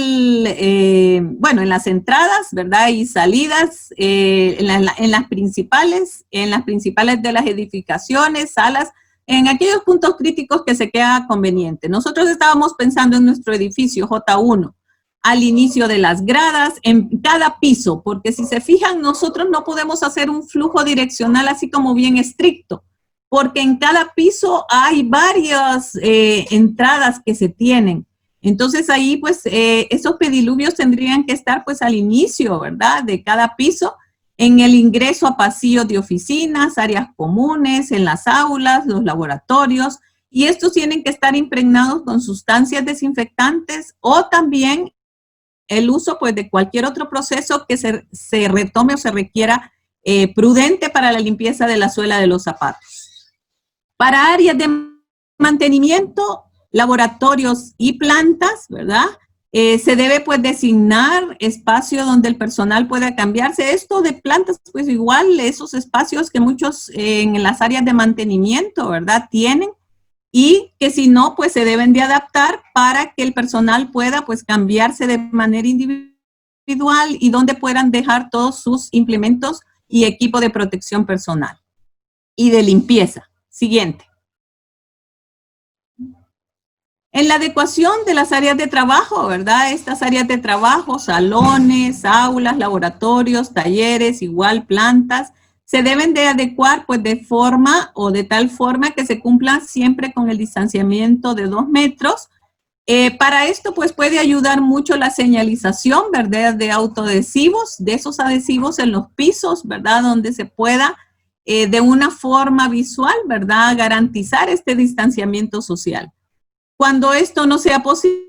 bueno, en las entradas, ¿verdad? Y salidas, en las principales de las edificaciones, salas, en aquellos puntos críticos que se queda conveniente. Nosotros estábamos pensando en nuestro edificio J1, al inicio de las gradas, en cada piso, porque si se fijan, nosotros no podemos hacer un flujo direccional así como bien estricto, porque en cada piso hay varias entradas que se tienen. Entonces ahí pues esos pediluvios tendrían que estar pues al inicio, ¿verdad? De cada piso, en el ingreso a pasillos de oficinas, áreas comunes, en las aulas, los laboratorios, y estos tienen que estar impregnados con sustancias desinfectantes o también el uso pues de cualquier otro proceso que se retome o se requiera prudente para la limpieza de la suela de los zapatos. Para áreas de mantenimiento, laboratorios y plantas, ¿verdad? Se debe pues designar espacio donde el personal pueda cambiarse. Esto de plantas, pues igual esos espacios que muchos en las áreas de mantenimiento, ¿verdad? Tienen y que si no, pues se deben de adaptar para que el personal pueda pues cambiarse de manera individual y donde puedan dejar todos sus implementos y equipo de protección personal y de limpieza. Siguiente. En la adecuación de las áreas de trabajo, ¿verdad? Estas áreas de trabajo, salones, aulas, laboratorios, talleres, igual plantas, se deben de adecuar pues de forma o de tal forma que se cumpla siempre con el distanciamiento de 2 metros. Para esto pues puede ayudar mucho la señalización, ¿verdad? De autoadhesivos, de esos adhesivos en los pisos, ¿verdad? Donde se pueda de una forma visual, ¿verdad? Garantizar este distanciamiento social. Cuando esto no sea posible,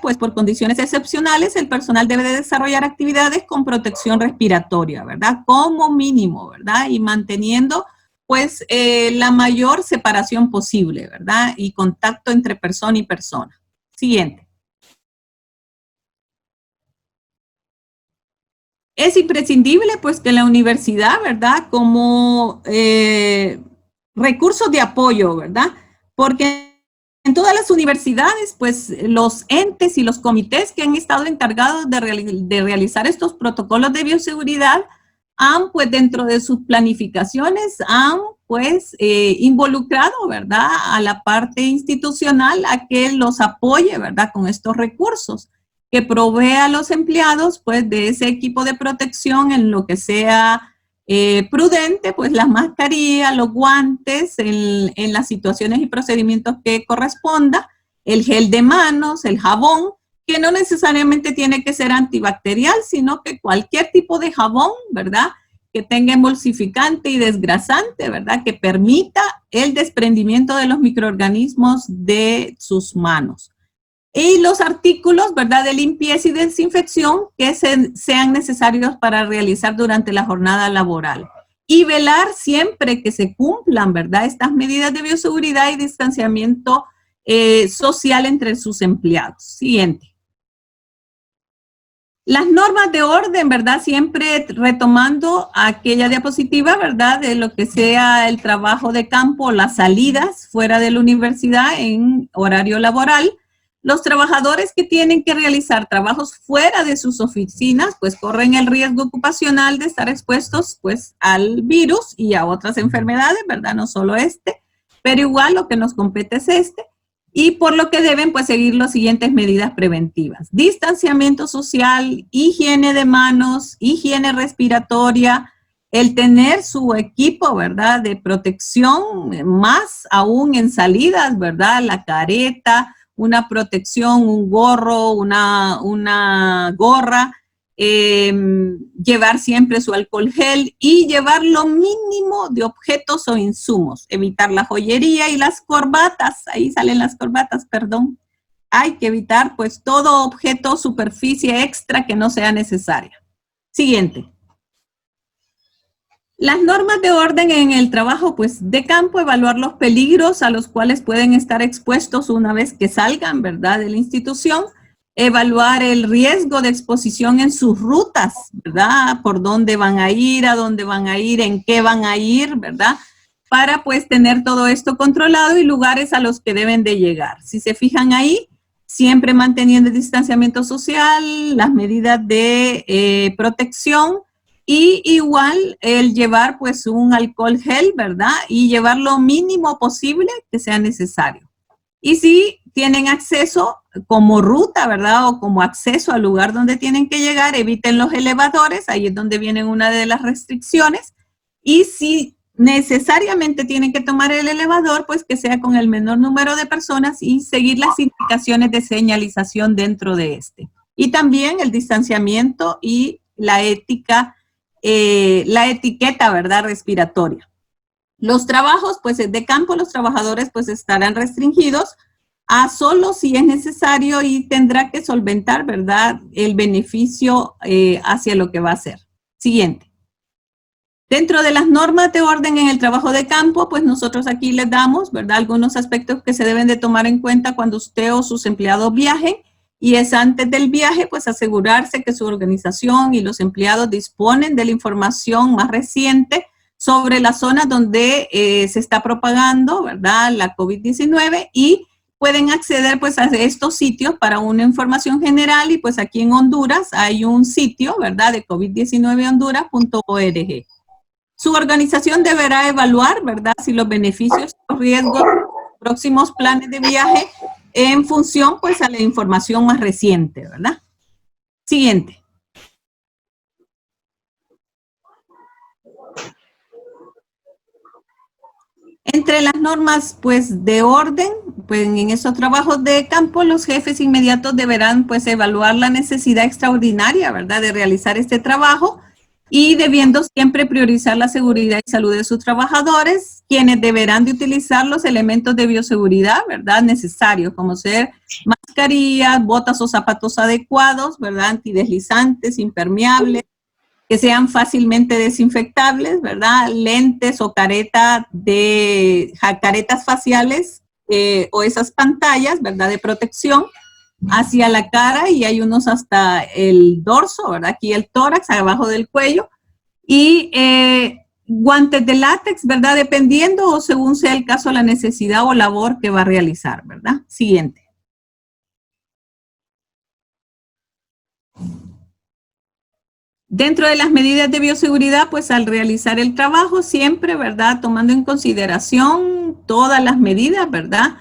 pues por condiciones excepcionales, el personal debe de desarrollar actividades con protección respiratoria, ¿verdad? Como mínimo, ¿verdad? Y manteniendo, pues, la mayor separación posible, ¿verdad? Y contacto entre persona y persona. Siguiente. Es imprescindible, pues, que la universidad, ¿verdad? Como recursos de apoyo, ¿verdad? Porque en todas las universidades, pues los entes y los comités que han estado encargados de realizar estos protocolos de bioseguridad han, pues dentro de sus planificaciones, han pues involucrado, ¿verdad? A la parte institucional a que los apoye, ¿verdad? Con estos recursos, que provee a los empleados, pues de ese equipo de protección en lo que sea prudente, pues las mascarillas, los guantes, en las situaciones y procedimientos que corresponda, el gel de manos, el jabón, que no necesariamente tiene que ser antibacterial, sino que cualquier tipo de jabón, ¿verdad? Que tenga emulsificante y desgrasante, ¿verdad? Que permita el desprendimiento de los microorganismos de sus manos. Y los artículos, ¿verdad? De limpieza y desinfección que sean necesarios para realizar durante la jornada laboral. Y velar siempre que se cumplan, ¿verdad? Estas medidas de bioseguridad y distanciamiento social entre sus empleados. Siguiente. Las normas de orden, ¿verdad? Siempre retomando aquella diapositiva, ¿verdad? De lo que sea el trabajo de campo, las salidas fuera de la universidad en horario laboral. Los trabajadores que tienen que realizar trabajos fuera de sus oficinas, pues corren el riesgo ocupacional de estar expuestos, pues, al virus y a otras enfermedades, ¿verdad? No solo este, pero igual lo que nos compete es este. Y por lo que deben, pues, seguir las siguientes medidas preventivas. Distanciamiento social, higiene de manos, higiene respiratoria, el tener su equipo, ¿verdad? De protección, más aún en salidas, ¿verdad? La careta, una protección, un gorro, una gorra, llevar siempre su alcohol gel y llevar lo mínimo de objetos o insumos. Evitar la joyería y las corbatas. Ahí salen las corbatas, perdón. Hay que evitar pues todo objeto o superficie extra que no sea necesaria. Siguiente. Las normas de orden en el trabajo pues, de campo, evaluar los peligros a los cuales pueden estar expuestos una vez que salgan, ¿verdad?, de la institución, evaluar el riesgo de exposición en sus rutas, ¿verdad?, por dónde van a ir, a dónde van a ir, en qué van a ir, ¿verdad?, para pues tener todo esto controlado y lugares a los que deben de llegar. Si se fijan ahí, siempre manteniendo el distanciamiento social, las medidas de protección, Y igual el llevar pues un alcohol gel, ¿verdad? Y llevar lo mínimo posible que sea necesario. Y si tienen acceso como ruta, ¿verdad? O como acceso al lugar donde tienen que llegar, eviten los elevadores, ahí es donde viene una de las restricciones. Y si necesariamente tienen que tomar el elevador, pues que sea con el menor número de personas y seguir las indicaciones de señalización dentro de este. Y también el distanciamiento y la etiqueta, ¿verdad? Respiratoria. Los trabajos, pues, de campo, los trabajadores, pues, estarán restringidos a solo si es necesario y tendrá que solventar, ¿verdad?, el beneficio hacia lo que va a hacer. Siguiente. Dentro de las normas de orden en el trabajo de campo, pues nosotros aquí les damos, ¿verdad?, algunos aspectos que se deben de tomar en cuenta cuando usted o sus empleados viajen, y es antes del viaje, pues asegurarse que su organización y los empleados disponen de la información más reciente sobre las zonas donde se está propagando, ¿verdad?, la COVID-19, y pueden acceder pues a estos sitios para una información general. Y pues aquí en Honduras hay un sitio, ¿verdad?, de covid19honduras.org. Su organización deberá evaluar, ¿verdad?, si los beneficios y los riesgos de los próximos planes de viaje en función pues a la información más reciente, ¿verdad? Siguiente. Entre las normas, pues, de orden, pues, en esos trabajos de campo, los jefes inmediatos deberán, pues, evaluar la necesidad extraordinaria, ¿verdad?, de realizar este trabajo, y debiendo siempre priorizar la seguridad y salud de sus trabajadores, quienes deberán de utilizar los elementos de bioseguridad, ¿verdad?, necesarios, como ser mascarillas, botas o zapatos adecuados, ¿verdad?, antideslizantes, impermeables, que sean fácilmente desinfectables, ¿verdad?, lentes o caretas faciales o esas pantallas, ¿verdad?, de protección hacia la cara, y hay unos hasta el dorso, ¿verdad?, aquí el tórax, abajo del cuello, y guantes de látex, ¿verdad?, dependiendo o según sea el caso, la necesidad o labor que va a realizar, ¿verdad? Siguiente. Dentro de las medidas de bioseguridad, pues al realizar el trabajo siempre, ¿verdad?, tomando en consideración todas las medidas, ¿verdad?,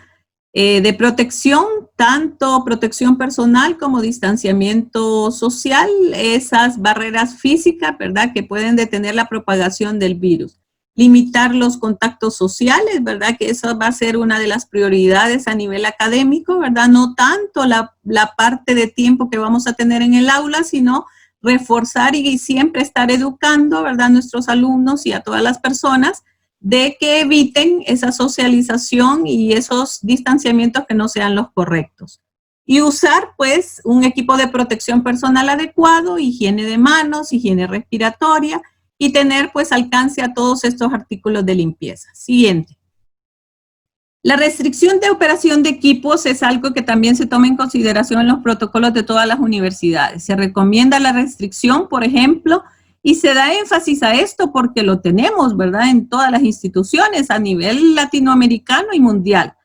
de protección, tanto protección personal como distanciamiento social, esas barreras físicas, ¿verdad?, que pueden detener la propagación del virus. Limitar los contactos sociales, ¿verdad?, que eso va a ser una de las prioridades a nivel académico, ¿verdad?, no tanto la parte de tiempo que vamos a tener en el aula, sino reforzar y siempre estar educando, ¿verdad?, a nuestros alumnos y a todas las personas de que eviten esa socialización y esos distanciamientos que no sean los correctos. Y usar, pues, un equipo de protección personal adecuado, higiene de manos, higiene respiratoria, y tener, pues, alcance a todos estos artículos de limpieza. Siguiente. La restricción de operación de equipos es algo que también se toma en consideración en los protocolos de todas las universidades. Se recomienda la restricción, por ejemplo, y se da énfasis a esto porque lo tenemos, ¿verdad?, en todas las instituciones a nivel latinoamericano y mundial.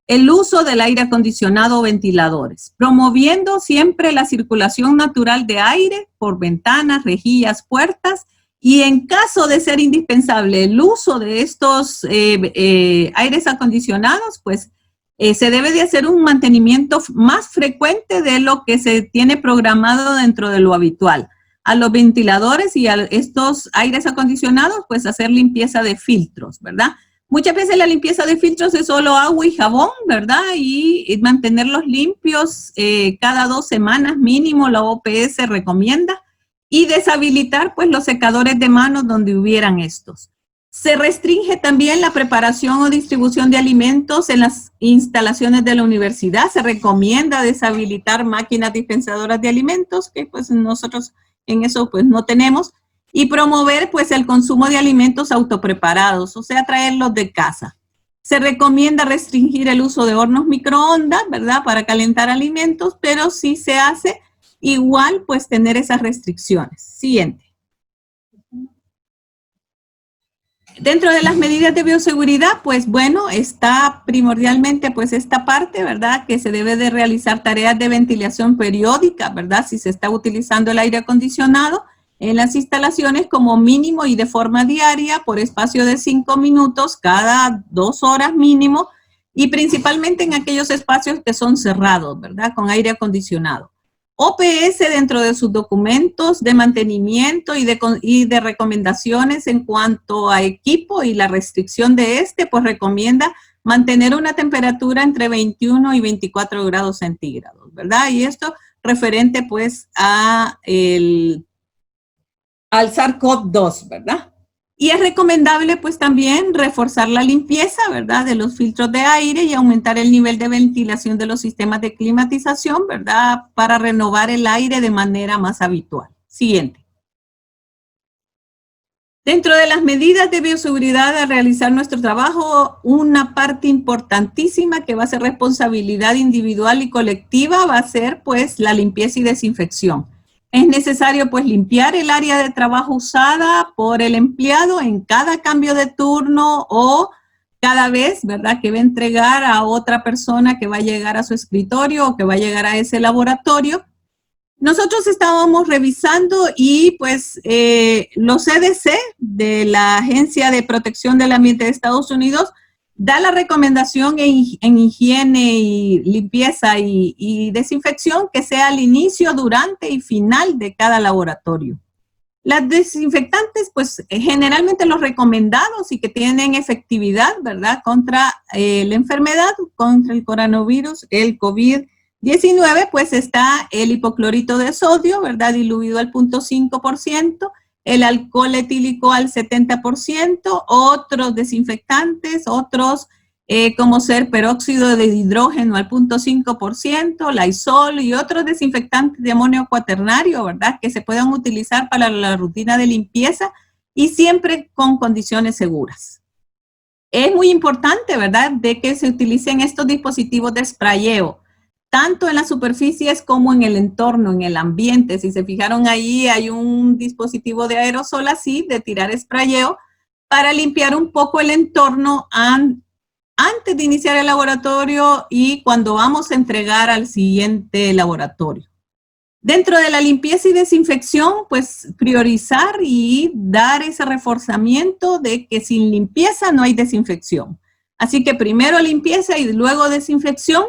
El uso del aire acondicionado o ventiladores, promoviendo siempre la circulación natural de aire por ventanas, rejillas, puertas, y en caso de ser indispensable el uso de estos aires acondicionados, pues se debe de hacer un mantenimiento más frecuente de lo que se tiene programado dentro de lo habitual. A los ventiladores y a estos aires acondicionados, pues hacer limpieza de filtros, ¿verdad? Muchas veces la limpieza de filtros es solo agua y jabón, ¿verdad? Y mantenerlos limpios cada 2 semanas mínimo, la OPS recomienda. Y deshabilitar pues los secadores de manos donde hubieran estos. Se restringe también la preparación o distribución de alimentos en las instalaciones de la universidad. Se recomienda deshabilitar máquinas dispensadoras de alimentos, que pues nosotros en eso pues no tenemos, y promover pues el consumo de alimentos autopreparados, o sea, traerlos de casa. Se recomienda restringir el uso de hornos microondas, ¿verdad?, para calentar alimentos, pero si se hace, igual, pues, tener esas restricciones. Siguiente. Dentro de las medidas de bioseguridad, pues, bueno, está primordialmente, pues, esta parte, ¿verdad?, que se debe de realizar tareas de ventilación periódica, ¿verdad?, si se está utilizando el aire acondicionado, en las instalaciones como mínimo y de forma diaria por espacio de 5 minutos cada 2 horas mínimo, y principalmente en aquellos espacios que son cerrados, ¿verdad? Con aire acondicionado. OPS, dentro de sus documentos de mantenimiento y de recomendaciones en cuanto a equipo y la restricción de pues recomienda mantener una temperatura entre 21 y 24 grados centígrados, ¿verdad? Y esto referente pues al SARS-CoV-2, ¿verdad? Y es recomendable pues también reforzar la limpieza, ¿verdad?, de los filtros de aire y aumentar el nivel de ventilación de los sistemas de climatización, ¿verdad?, para renovar el aire de manera más habitual. Siguiente. Dentro de las medidas de bioseguridad a realizar nuestro trabajo, una parte importantísima que va a ser responsabilidad individual y colectiva va a ser pues la limpieza y desinfección. Es necesario pues limpiar el área de trabajo usada por el empleado en cada cambio de turno o cada vez, ¿verdad?, que va a entregar a otra persona que va a llegar a su escritorio o que va a llegar a ese laboratorio. Nosotros estábamos revisando y pues los CDC de la Agencia de Protección del Ambiente de Estados Unidos da la recomendación en higiene y limpieza y desinfección que sea al inicio, durante y final de cada laboratorio. Las desinfectantes, pues generalmente los recomendados y que tienen efectividad, ¿verdad?, contra la enfermedad, contra el coronavirus, el COVID-19, pues está el hipoclorito de sodio, ¿verdad?, diluido al 0.5%, el alcohol etílico al 70%, otros desinfectantes, otros como ser peróxido de hidrógeno al 0.5%, Lysol y otros desinfectantes de amonio cuaternario, ¿verdad?, que se puedan utilizar para la rutina de limpieza y siempre con condiciones seguras. Es muy importante, ¿verdad?, de que se utilicen estos dispositivos de sprayeo, tanto en las superficies como en el entorno, en el ambiente. Si se fijaron ahí, hay un dispositivo de aerosol así, de tirar sprayeo, para limpiar un poco el entorno antes de iniciar el laboratorio y cuando vamos a entregar al siguiente laboratorio. Dentro de la limpieza y desinfección, pues priorizar y dar ese reforzamiento de que sin limpieza no hay desinfección. Así que primero limpieza y luego desinfección.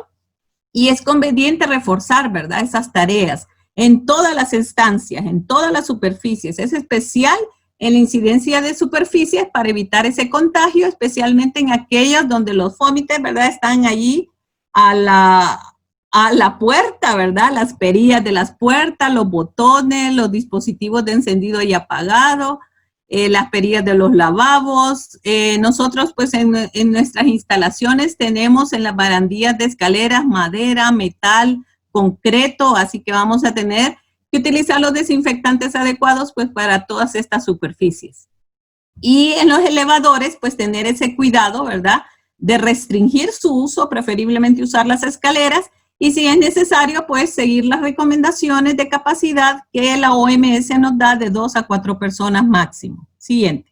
Y es conveniente reforzar, ¿verdad?, esas tareas en todas las instancias, en todas las superficies. Es especial en la incidencia de superficies para evitar ese contagio, especialmente en aquellas donde los fómites, ¿verdad?, están allí a la puerta, ¿verdad?, las perillas de las puertas, los botones, los dispositivos de encendido y apagado, las perillas de los lavabos. Nosotros pues en nuestras instalaciones tenemos en las barandillas de escaleras madera, metal, concreto, así que vamos a tener que utilizar los desinfectantes adecuados pues para todas estas superficies. Y en los elevadores pues tener ese cuidado, ¿verdad?, de restringir su uso, preferiblemente usar las escaleras, y si es necesario, pues seguir las recomendaciones de capacidad que la OMS nos da de 2 a 4 personas máximo. Siguiente.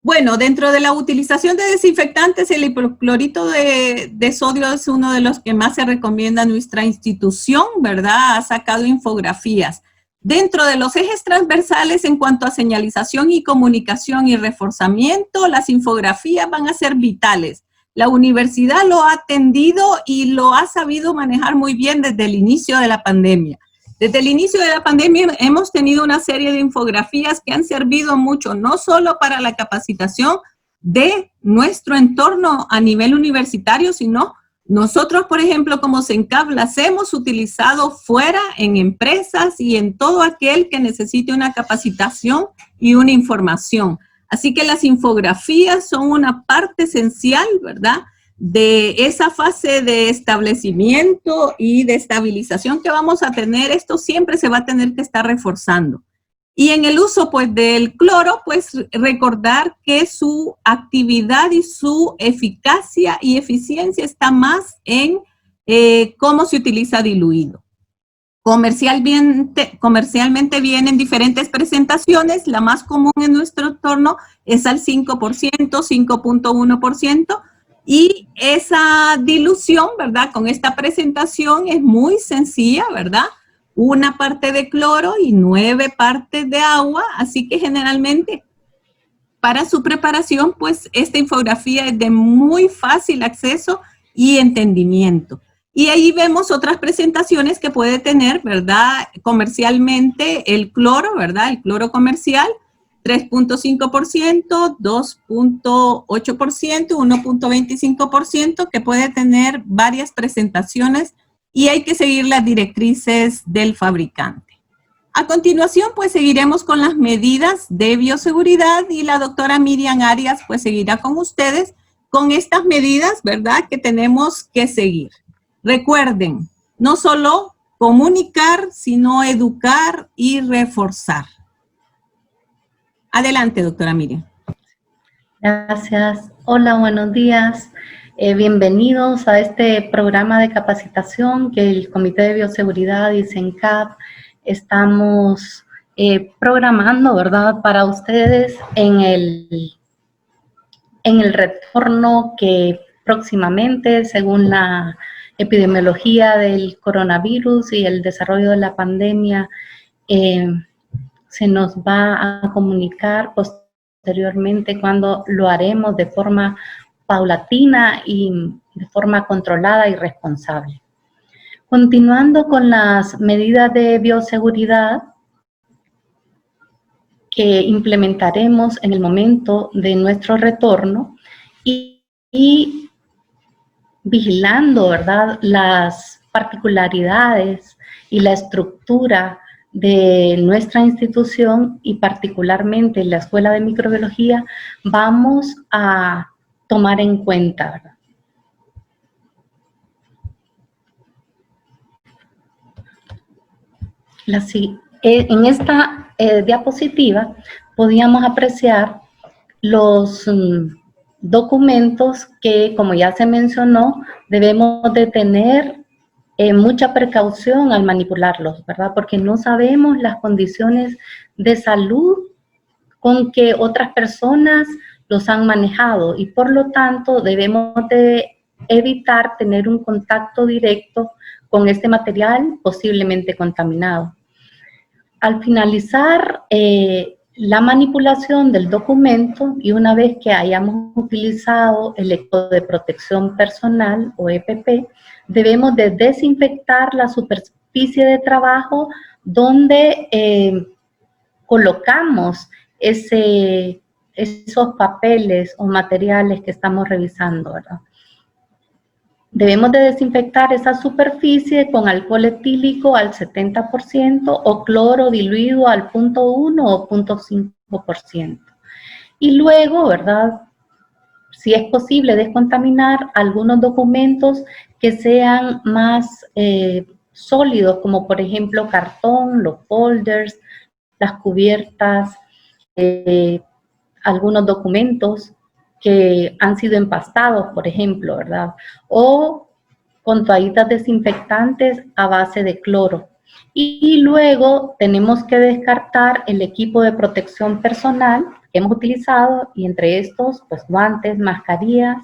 Bueno, dentro de la utilización de desinfectantes, el hipoclorito de sodio es uno de los que más se recomienda. Nuestra institución, ¿verdad?, ha sacado infografías. Dentro de los ejes transversales en cuanto a señalización y comunicación y reforzamiento, las infografías van a ser vitales. La universidad lo ha atendido y lo ha sabido manejar muy bien desde el inicio de la pandemia. Desde el inicio de la pandemia hemos tenido una serie de infografías que han servido mucho, no solo para la capacitación de nuestro entorno a nivel universitario, sino nosotros, por ejemplo, como CENCAP, las hemos utilizado fuera, en empresas y en todo aquel que necesite una capacitación y una información. Así que las infografías son una parte esencial, ¿verdad?, de esa fase de establecimiento y de estabilización que vamos a tener. Esto siempre se va a tener que estar reforzando. Y en el uso, pues, del cloro, pues, recordar que su actividad y su eficacia y eficiencia está más en cómo se utiliza diluido. Comercialmente vienen diferentes presentaciones. La más común en nuestro entorno es al 5%, 5.1%. Y esa dilución, ¿verdad?, con esta presentación es muy sencilla, ¿verdad?, 1 parte de cloro y 9 partes de agua, así que generalmente para su preparación, pues esta infografía es de muy fácil acceso y entendimiento. Y ahí vemos otras presentaciones que puede tener, ¿verdad? Comercialmente el cloro, ¿verdad? El cloro comercial, 3.5%, 2.8%, 1.25%, que puede tener varias presentaciones y hay que seguir las directrices del fabricante. A continuación, pues seguiremos con las medidas de bioseguridad y la doctora Miriam Arias pues seguirá con ustedes con estas medidas, ¿verdad?, que tenemos que seguir. Recuerden, no solo comunicar, sino educar y reforzar. Adelante, doctora Miriam. Gracias. Hola, buenos días. Bienvenidos a este programa de capacitación que el Comité de Bioseguridad y CENCAP estamos programando, ¿verdad?, para ustedes en el retorno que próximamente, según la epidemiología del coronavirus y el desarrollo de la pandemia, se nos va a comunicar posteriormente, cuando lo haremos de forma paulatina y de forma controlada y responsable. Continuando con las medidas de bioseguridad que implementaremos en el momento de nuestro retorno y vigilando, ¿verdad?, las particularidades y la estructura de nuestra institución y particularmente la Escuela de Microbiología, vamos a tomar en cuenta, ¿verdad? En esta diapositiva podíamos apreciar los documentos que, como ya se mencionó, debemos de tener mucha precaución al manipularlos, ¿verdad? Porque no sabemos las condiciones de salud con que otras personas los han manejado y por lo tanto debemos de evitar tener un contacto directo con este material posiblemente contaminado. Al finalizar la manipulación del documento y una vez que hayamos utilizado el equipo de protección personal o EPP, debemos de desinfectar la superficie de trabajo donde colocamos esos papeles o materiales que estamos revisando, ¿verdad? Debemos de desinfectar esa superficie con alcohol etílico al 70% o cloro diluido al 0.1 o 0.5%. Y luego, ¿verdad?, si es posible, descontaminar algunos documentos que sean más sólidos, como por ejemplo cartón, los folders, las cubiertas, algunos documentos que han sido empastados, por ejemplo, ¿verdad? O con toallitas desinfectantes a base de cloro. Y luego tenemos que descartar el equipo de protección personal que hemos utilizado, y entre estos, pues guantes, mascarillas,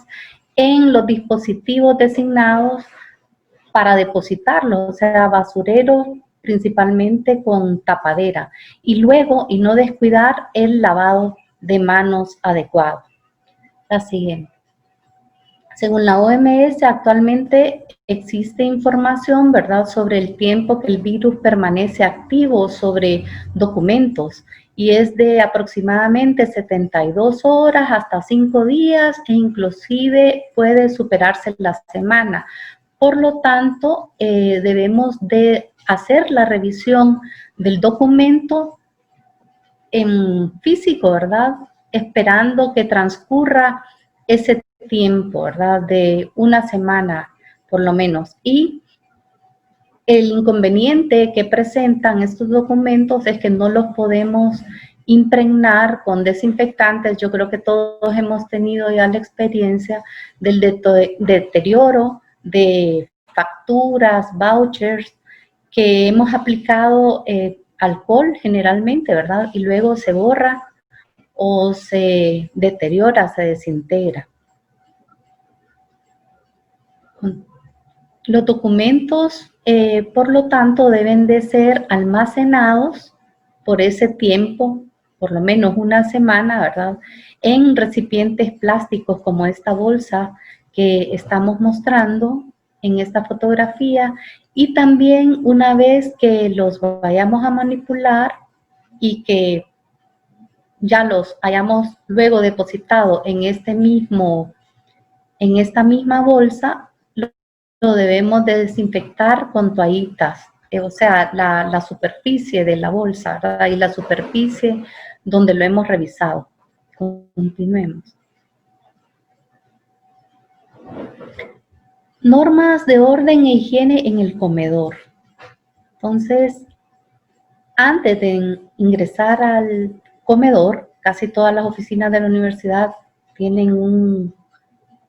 en los dispositivos designados para depositarlos, o sea, basureros, principalmente con tapadera. Y luego, y no descuidar el lavado de manos adecuado. La siguiente. Según la OMS, actualmente existe información, ¿verdad?, sobre el tiempo que el virus permanece activo sobre documentos y es de aproximadamente 72 horas hasta 5 días e inclusive puede superarse la semana. Por lo tanto, debemos de hacer la revisión del documento en físico, ¿verdad?, esperando que transcurra ese tiempo, ¿verdad?, de una semana por lo menos. Y el inconveniente que presentan estos documentos es que no los podemos impregnar con desinfectantes. Yo creo que todos hemos tenido ya la experiencia del deterioro de facturas, vouchers, que hemos aplicado alcohol generalmente, ¿verdad?, y luego se borra o se deteriora, se desintegra. Los documentos, por lo tanto, deben de ser almacenados por ese tiempo, por lo menos una semana, ¿verdad? En recipientes plásticos como esta bolsa que estamos mostrando en esta fotografía, y también una vez que los vayamos a manipular y que ya los hayamos luego depositado en esta misma bolsa, lo debemos de desinfectar con toallitas, o sea, la superficie de la bolsa, ¿verdad? Y la superficie donde lo hemos revisado. Continuemos. Normas de orden e higiene en el comedor. Entonces, antes de ingresar al comedor, casi todas las oficinas de la universidad tienen un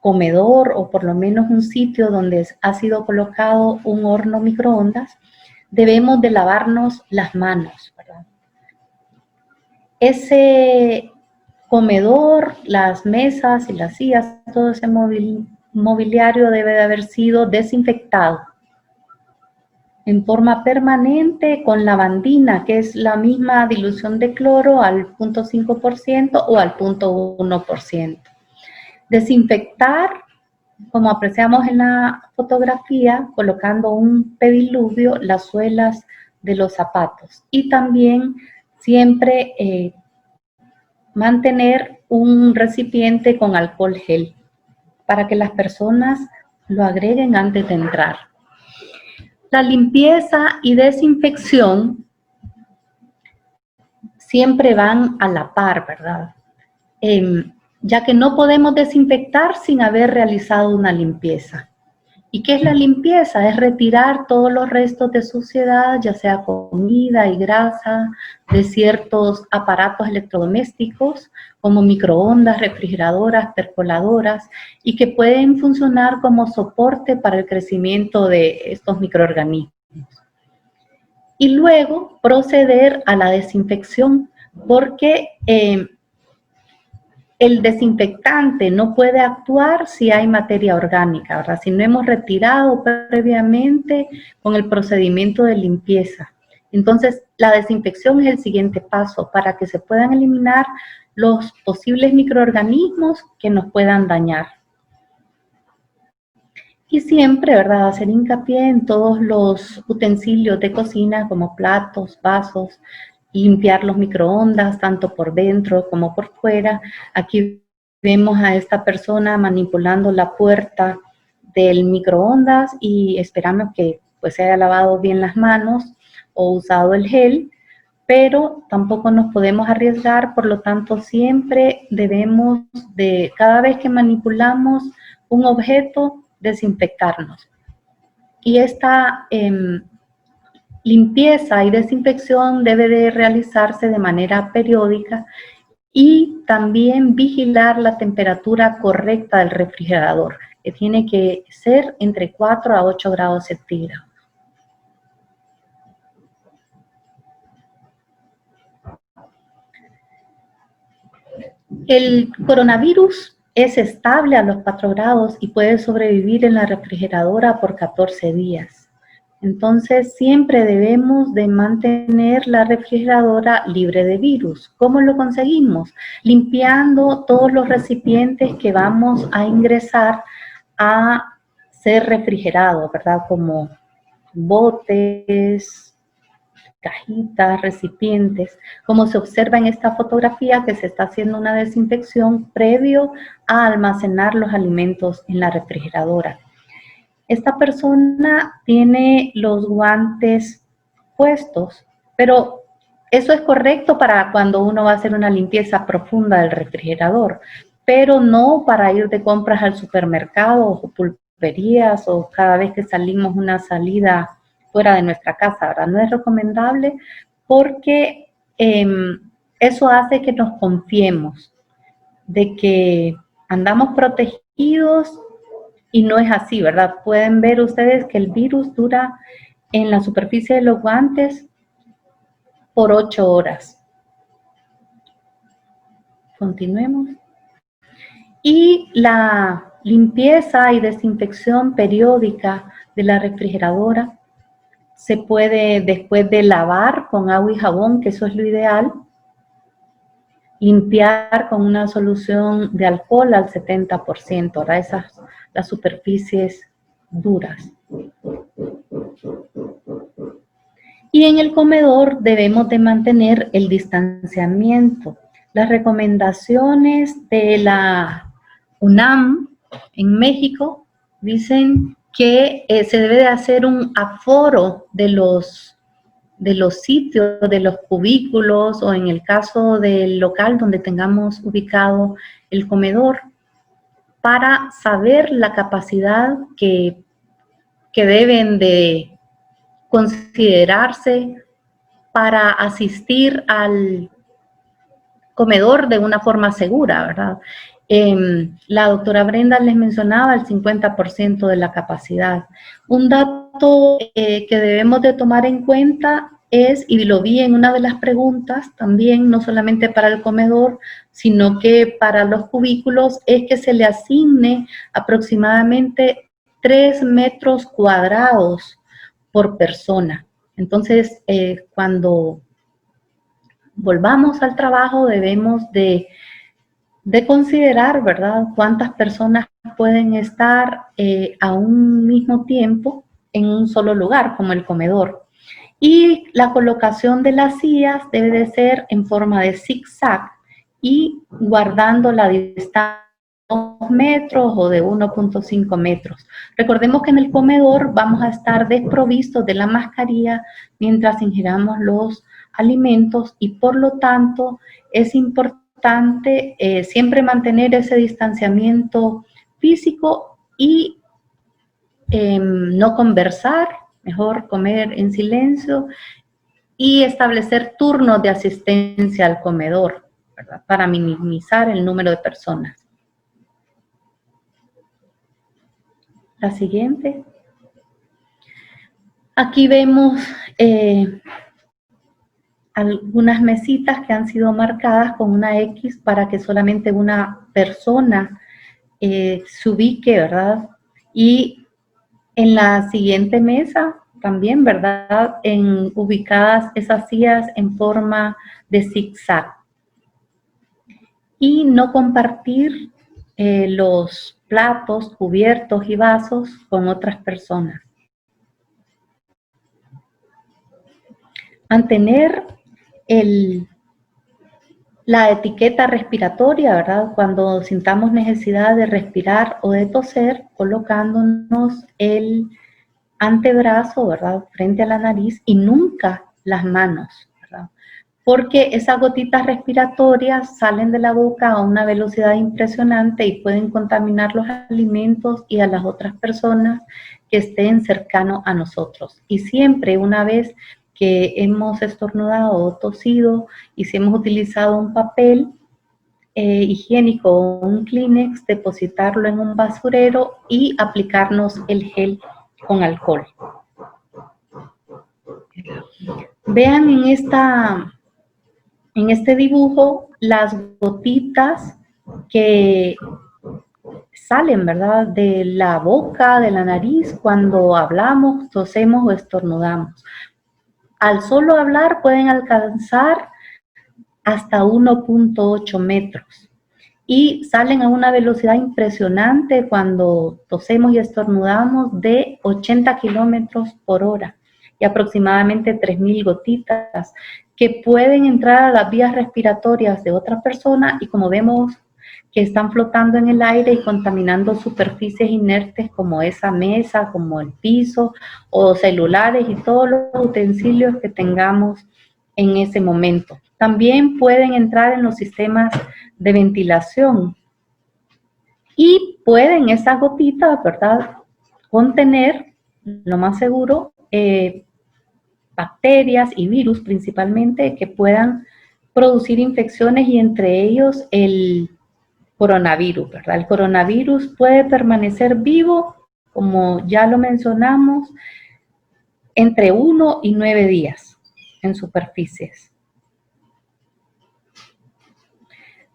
comedor o por lo menos un sitio donde ha sido colocado un horno microondas. Debemos de lavarnos las manos, ¿verdad? Ese comedor, las mesas y las sillas, todo ese mobiliario debe de haber sido desinfectado en forma permanente con lavandina, que es la misma dilución de cloro al 0.5% o al 0.1%. Desinfectar, como apreciamos en la fotografía, colocando un pediluvio, las suelas de los zapatos. Y también siempre mantener un recipiente con alcohol gel para que las personas lo agreguen antes de entrar. La limpieza y desinfección siempre van a la par, ¿verdad? Ya que no podemos desinfectar sin haber realizado una limpieza. ¿Y qué es la limpieza? Es retirar todos los restos de suciedad, ya sea comida y grasa, de ciertos aparatos electrodomésticos, como microondas, refrigeradoras, percoladoras, y que pueden funcionar como soporte para el crecimiento de estos microorganismos. Y luego proceder a la desinfección, porque el desinfectante no puede actuar si hay materia orgánica, ¿verdad? Si no hemos retirado previamente con el procedimiento de limpieza. Entonces, la desinfección es el siguiente paso para que se puedan eliminar los posibles microorganismos que nos puedan dañar. Y siempre, ¿verdad?, hacer hincapié en todos los utensilios de cocina como platos, vasos, limpiar los microondas, tanto por dentro como por fuera. Aquí vemos a esta persona manipulando la puerta del microondas y esperamos que pues se haya lavado bien las manos o usado el gel, pero tampoco nos podemos arriesgar, por lo tanto siempre debemos de, cada vez que manipulamos un objeto, desinfectarnos. Y esta limpieza y desinfección debe de realizarse de manera periódica y también vigilar la temperatura correcta del refrigerador, que tiene que ser entre 4 a 8 grados centígrados. El coronavirus es estable a los 4 grados y puede sobrevivir en la refrigeradora por 14 días. Entonces, siempre debemos de mantener la refrigeradora libre de virus. ¿Cómo lo conseguimos? Limpiando todos los recipientes que vamos a ingresar a ser refrigerados, ¿verdad? Como botes, cajitas, recipientes, como se observa en esta fotografía que se está haciendo una desinfección previo a almacenar los alimentos en la refrigeradora. Esta persona tiene los guantes puestos, pero eso es correcto para cuando uno va a hacer una limpieza profunda del refrigerador, pero no para ir de compras al supermercado o pulperías o cada vez que salimos una salida fuera de nuestra casa, ¿verdad? No es recomendable porque eso hace que nos confiemos de que andamos protegidos y no es así, ¿verdad? Pueden ver ustedes que el virus dura en la superficie de los guantes por 8 horas. Continuemos. Y la limpieza y desinfección periódica de la refrigeradora. Se puede, después de lavar con agua y jabón, que eso es lo ideal, limpiar con una solución de alcohol al 70%, ¿verdad? Esas, las superficies duras. Y en el comedor debemos de mantener el distanciamiento. Las recomendaciones de la UNAM en México dicen que se debe de hacer un aforo de los sitios, de los cubículos, o en el caso del local donde tengamos ubicado el comedor, para saber la capacidad que deben de considerarse para asistir al comedor de una forma segura, ¿verdad? La doctora Brenda les mencionaba el 50% de la capacidad. Un dato que debemos de tomar en cuenta es, y lo vi en una de las preguntas también, no solamente para el comedor, sino que para los cubículos, es que se le asigne aproximadamente 3 metros cuadrados por persona. Entonces, cuando volvamos al trabajo, debemos de considerar, ¿verdad?, cuántas personas pueden estar a un mismo tiempo en un solo lugar, como el comedor. Y la colocación de las sillas debe de ser en forma de zigzag y guardando la distancia de 2 metros o de 1.5 metros. Recordemos que en el comedor vamos a estar desprovistos de la mascarilla mientras ingiramos los alimentos, y por lo tanto es importante siempre mantener ese distanciamiento físico y no conversar, mejor comer en silencio, y establecer turnos de asistencia al comedor, ¿verdad?, para minimizar el número de personas. La siguiente. Aquí vemos algunas mesitas que han sido marcadas con una X para que solamente una persona se ubique, ¿verdad? Y en la siguiente mesa también, ¿verdad?, ubicadas esas sillas en forma de zigzag. Y no compartir los platos, cubiertos y vasos con otras personas. Mantener la etiqueta respiratoria, ¿verdad?, cuando sintamos necesidad de respirar o de toser, colocándonos el antebrazo, ¿verdad?, frente a la nariz, y nunca las manos, ¿verdad?, porque esas gotitas respiratorias salen de la boca a una velocidad impresionante y pueden contaminar los alimentos y a las otras personas que estén cercanos a nosotros. Y siempre, una vez que hemos estornudado o tosido, y si hemos utilizado un papel higiénico o un Kleenex, depositarlo en un basurero y aplicarnos el gel con alcohol. Vean en este dibujo las gotitas que salen, ¿verdad?, de la boca, de la nariz, cuando hablamos, tosemos o estornudamos. Al solo hablar pueden alcanzar hasta 1.8 metros y salen a una velocidad impresionante cuando tosemos y estornudamos, de 80 kilómetros por hora, y aproximadamente 3.000 gotitas que pueden entrar a las vías respiratorias de otra persona, y como vemos que están flotando en el aire y contaminando superficies inertes como esa mesa, como el piso, o celulares y todos los utensilios que tengamos en ese momento. También pueden entrar en los sistemas de ventilación y pueden esas gotitas, ¿verdad?, contener, lo más seguro, bacterias y virus principalmente, que puedan producir infecciones, y entre ellos el coronavirus, ¿verdad? El coronavirus puede permanecer vivo, como ya lo mencionamos, entre 1 y 9 días en superficies.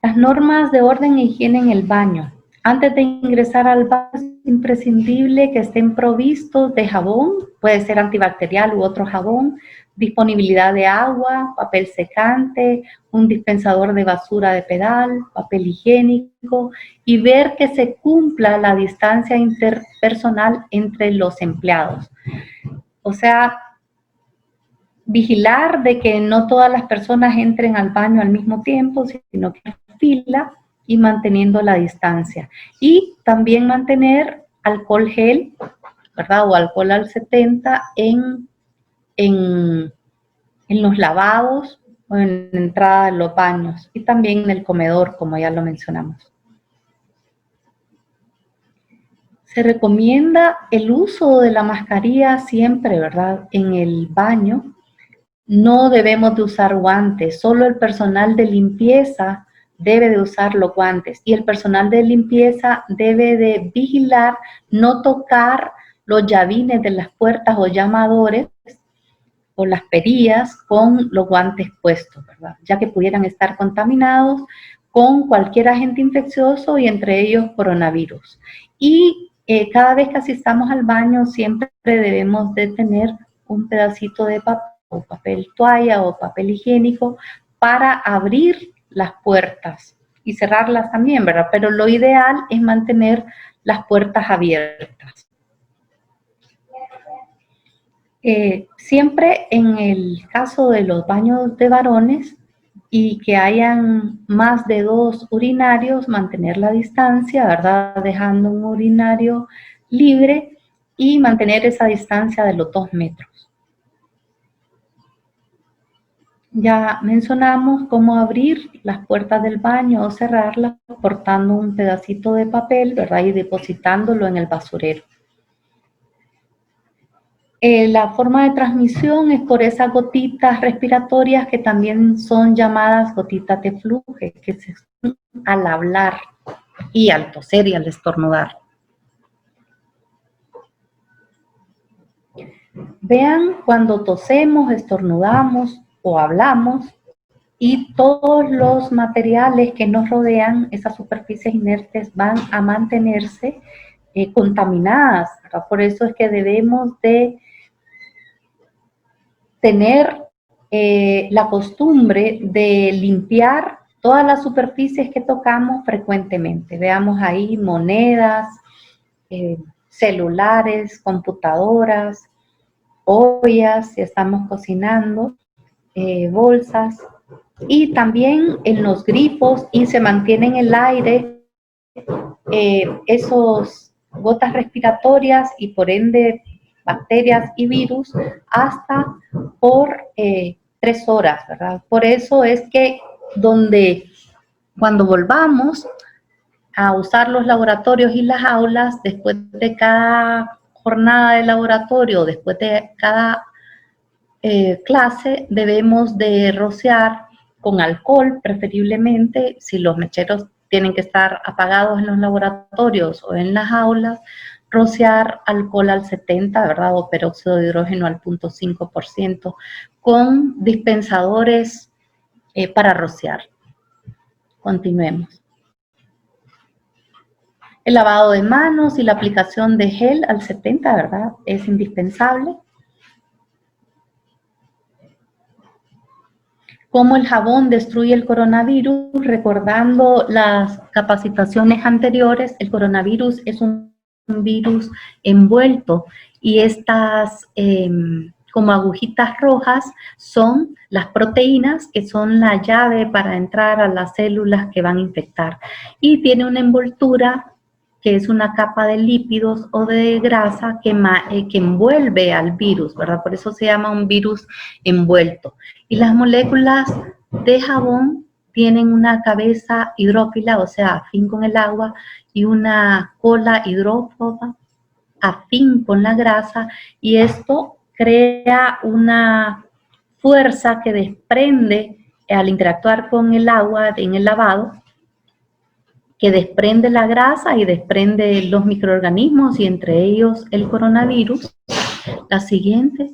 Las normas de orden e higiene en el baño. Antes de ingresar al baño, imprescindible que estén provistos de jabón, puede ser antibacterial u otro jabón, disponibilidad de agua, papel secante, un dispensador de basura de pedal, papel higiénico y ver que se cumpla la distancia interpersonal entre los empleados. O sea, vigilar de que no todas las personas entren al baño al mismo tiempo, sino que fila y manteniendo la distancia. Y también mantener alcohol gel, ¿verdad? O alcohol al 70 en los lavados o en la entrada de los baños y también en el comedor, como ya lo mencionamos. Se recomienda el uso de la mascarilla siempre, ¿verdad? En el baño. No debemos de usar guantes, solo el personal de limpieza debe de usar los guantes y el personal de limpieza debe de vigilar, no tocar los llavines de las puertas o llamadores o las perillas con los guantes puestos, ¿verdad? Ya que pudieran estar contaminados con cualquier agente infeccioso y entre ellos coronavirus. Y cada vez que asistamos al baño siempre debemos de tener un pedacito de papel o papel toalla o papel higiénico para abrir las puertas y cerrarlas también, ¿verdad? Pero lo ideal es mantener las puertas abiertas. Siempre en el caso de los baños de varones y que hayan más de 2 urinarios, mantener la distancia, ¿verdad? Dejando un urinario libre y mantener esa distancia de los 2 metros. Ya mencionamos cómo abrir las puertas del baño o cerrarlas cortando un pedacito de papel, ¿verdad? Y depositándolo en el basurero. La forma de transmisión es por esas gotitas respiratorias que también son llamadas gotitas de fluje, que se al hablar y al toser y al estornudar. Vean cuando tosemos, estornudamos o hablamos y todos los materiales que nos rodean, esas superficies inertes, van a mantenerse contaminadas, ¿verdad? Por eso es que debemos de tener la costumbre de limpiar todas las superficies que tocamos frecuentemente. Veamos ahí monedas, celulares, computadoras, ollas, si estamos cocinando, bolsas, y también en los grifos, y se mantiene en el aire esos gotas respiratorias y por ende bacterias y virus hasta por 3 horas, ¿verdad? Por eso es que cuando volvamos a usar los laboratorios y las aulas, después de cada jornada de laboratorio, después de cada clase, debemos de rociar con alcohol, preferiblemente, si los mecheros tienen que estar apagados en los laboratorios o en las aulas, rociar alcohol al 70, ¿verdad? O peróxido de hidrógeno al 0.5% con dispensadores para rociar. Continuemos. El lavado de manos y la aplicación de gel al 70, ¿verdad? Es indispensable. Cómo el jabón destruye el coronavirus, recordando las capacitaciones anteriores, el coronavirus es un virus envuelto y estas como agujitas rojas son las proteínas que son la llave para entrar a las células que van a infectar y tiene una envoltura que es una capa de lípidos o de grasa que envuelve al virus, ¿verdad? Por eso se llama un virus envuelto. Y las moléculas de jabón tienen una cabeza hidrófila, o sea, afín con el agua, y una cola hidrófoba, afín con la grasa, y esto crea una fuerza que desprende al interactuar con el agua en el lavado, que desprende la grasa y desprende los microorganismos y entre ellos el coronavirus. La siguiente.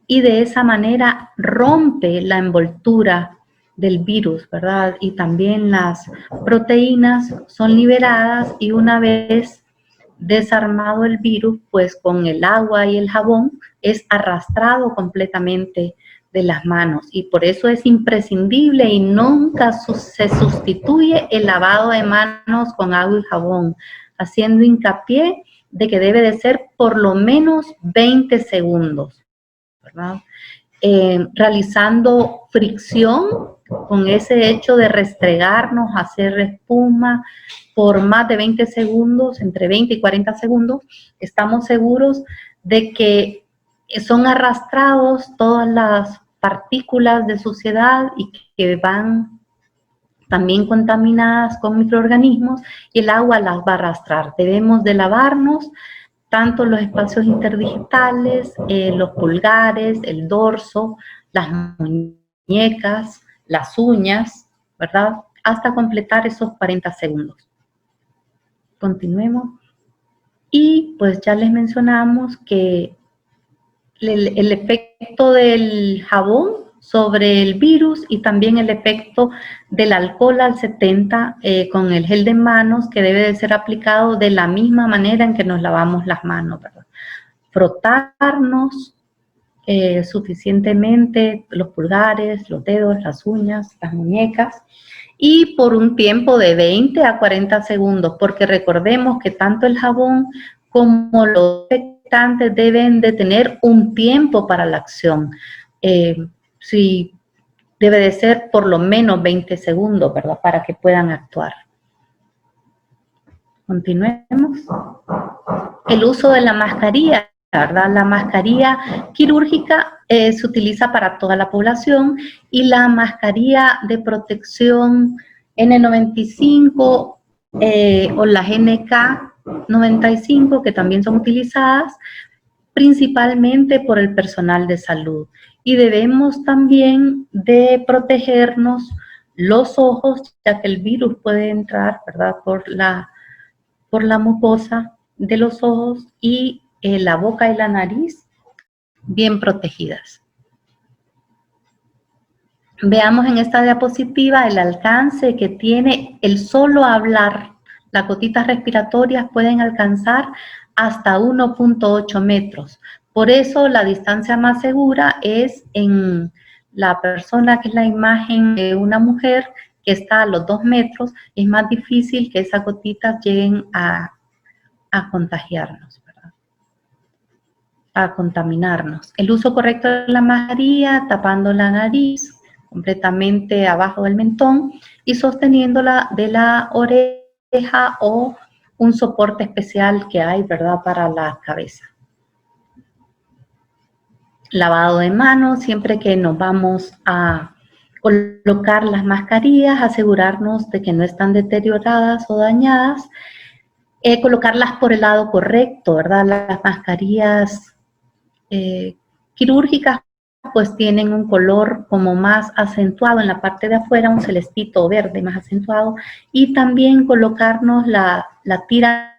Y de esa manera rompe la envoltura del virus, ¿verdad? Y también las proteínas son liberadas y una vez desarmado el virus, pues con el agua y el jabón es arrastrado completamente de las manos y por eso es imprescindible y nunca se sustituye el lavado de manos con agua y jabón, haciendo hincapié de que debe de ser por lo menos 20 segundos, ¿verdad? Realizando fricción con ese hecho de restregarnos, hacer espuma por más de 20 segundos, entre 20 y 40 segundos, estamos seguros de que son arrastrados todas las partículas de suciedad y que van también contaminadas con microorganismos y el agua las va a arrastrar. Debemos de lavarnos tanto los espacios interdigitales, los pulgares, el dorso, las muñecas, las uñas, ¿verdad? Hasta completar esos 40 segundos. Continuemos. Y pues ya les mencionamos que el efecto del jabón sobre el virus y también el efecto del alcohol al 70 con el gel de manos que debe de ser aplicado de la misma manera en que nos lavamos las manos, ¿verdad? Frotarnos suficientemente los pulgares, los dedos, las uñas, las muñecas y por un tiempo de 20 a 40 segundos, porque recordemos que tanto el jabón como los desinfectantes deben de tener un tiempo para la acción. Sí, debe de ser por lo menos 20 segundos, ¿verdad? Para que puedan actuar. Continuemos. El uso de la mascarilla, ¿verdad? La mascarilla quirúrgica se utiliza para toda la población y la mascarilla de protección N95 o las NK95, que también son utilizadas principalmente por el personal de salud. Y debemos también de protegernos los ojos, ya que el virus puede entrar, ¿verdad? Por la mucosa de los ojos y la boca y la nariz bien protegidas. Veamos en esta diapositiva el alcance que tiene el solo hablar. Las gotitas respiratorias pueden alcanzar hasta 1.8 metros. Por eso la distancia más segura es en la persona que es la imagen de una mujer que está a los 2 metros. Es más difícil que esas gotitas lleguen a contagiarnos, ¿verdad? A contaminarnos. El uso correcto de la mascarilla, tapando la nariz completamente abajo del mentón y sosteniéndola de la oreja o un soporte especial que hay, ¿verdad? Para la cabeza. Lavado de manos, siempre que nos vamos a colocar las mascarillas, asegurarnos de que no están deterioradas o dañadas. Colocarlas por el lado correcto, ¿verdad? Las mascarillas quirúrgicas pues tienen un color como más acentuado en la parte de afuera, un celestito verde más acentuado, y también colocarnos la tira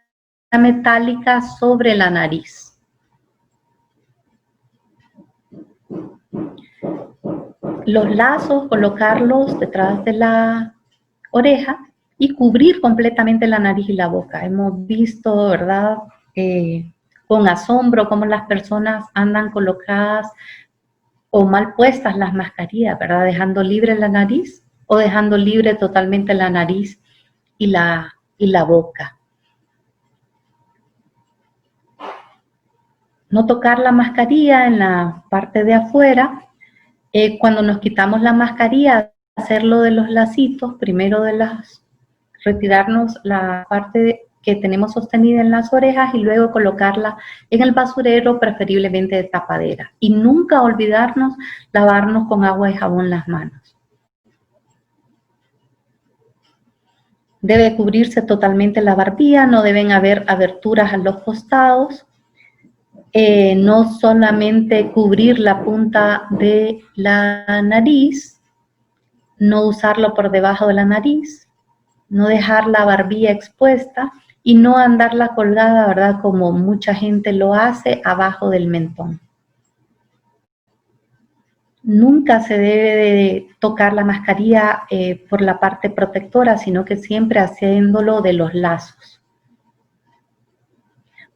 metálica sobre la nariz. Los lazos, colocarlos detrás de la oreja y cubrir completamente la nariz y la boca. Hemos visto, ¿verdad?, con asombro cómo las personas andan colocadas o mal puestas las mascarillas, ¿verdad?, dejando libre la nariz o dejando libre totalmente la nariz y la boca. No tocar la mascarilla en la parte de afuera. Cuando nos quitamos la mascarilla, hacerlo de los lacitos, primero retirarnos la parte que tenemos sostenida en las orejas y luego colocarla en el basurero, preferiblemente de tapadera. Y nunca olvidarnos lavarnos con agua y jabón las manos. Debe cubrirse totalmente la barbilla, no deben haber aberturas a los costados. No solamente cubrir la punta de la nariz, no usarlo por debajo de la nariz, no dejar la barbilla expuesta y no andarla colgada, ¿verdad?, como mucha gente lo hace, abajo del mentón. nunca se debe de tocar la mascarilla por la parte protectora, sino que siempre haciéndolo de los lazos.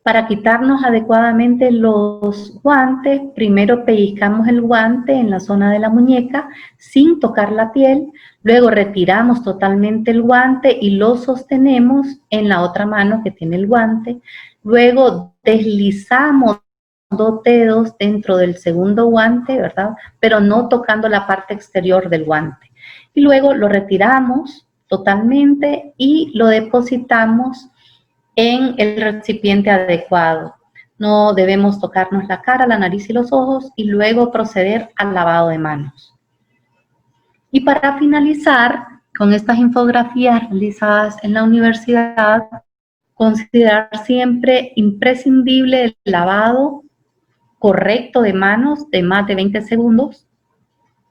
Para quitarnos adecuadamente los guantes, primero pellizcamos el guante en la zona de la muñeca sin tocar la piel, luego retiramos totalmente el guante y lo sostenemos en la otra mano que tiene el guante, luego deslizamos 2 dedos dentro del segundo guante, ¿verdad? Pero no tocando la parte exterior del guante. Y luego lo retiramos totalmente y lo depositamos en el recipiente adecuado. No debemos tocarnos la cara, la nariz y los ojos y luego proceder al lavado de manos. Y para finalizar, con estas infografías realizadas en la universidad, considerar siempre imprescindible el lavado correcto de manos de más de 20 segundos,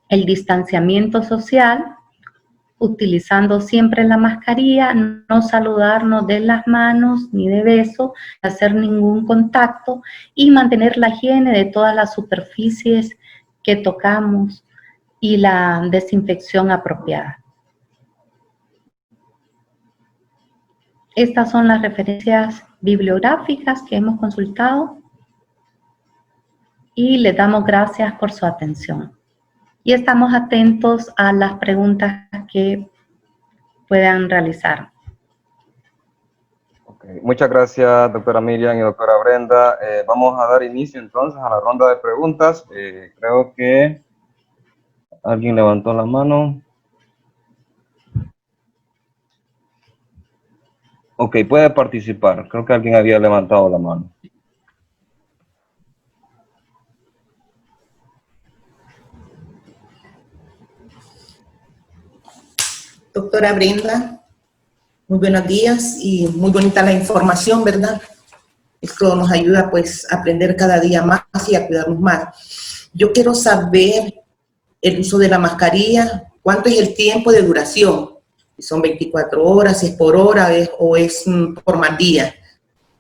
el distanciamiento social, utilizando siempre la mascarilla, no saludarnos de las manos ni de beso, hacer ningún contacto y mantener la higiene de todas las superficies que tocamos y la desinfección apropiada. Estas son las referencias bibliográficas que hemos consultado y les damos gracias por su atención. Y estamos atentos a las preguntas que puedan realizar. Okay. Muchas gracias, doctora Miriam y doctora Brenda. Vamos a dar inicio entonces a la ronda de preguntas. Creo que alguien levantó la mano. Ok, puede participar. Creo que alguien había levantado la mano. Doctora Brenda, muy buenos días y muy bonita la información, ¿verdad? Esto nos ayuda pues a aprender cada día más y a cuidarnos más. Yo quiero saber el uso de la mascarilla, cuánto es el tiempo de duración, si son 24 horas, si es por hora o es por más día,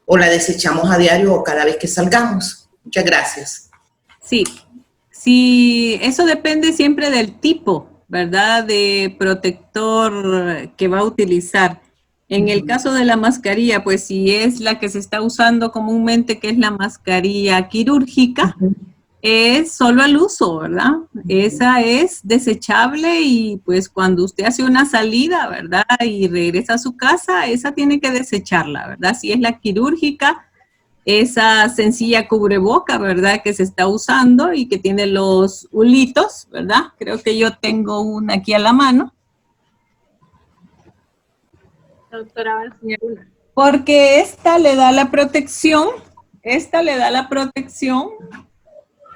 o la desechamos a diario o cada vez que salgamos. Muchas gracias. Sí, eso depende siempre del tipo, ¿verdad?, de protector que va a utilizar. En el caso de la mascarilla, pues si es la que se está usando comúnmente, que es la mascarilla quirúrgica, es solo al uso, ¿verdad? Esa es desechable y pues cuando usted hace una salida, ¿verdad?, y regresa a su casa, esa tiene que desecharla, ¿verdad? Si es la quirúrgica, esa sencilla cubreboca, ¿verdad?, que se está usando y que tiene los hulitos, ¿verdad? Creo que yo tengo una aquí a la mano. Doctora, va a enseñar una. Porque esta le da la protección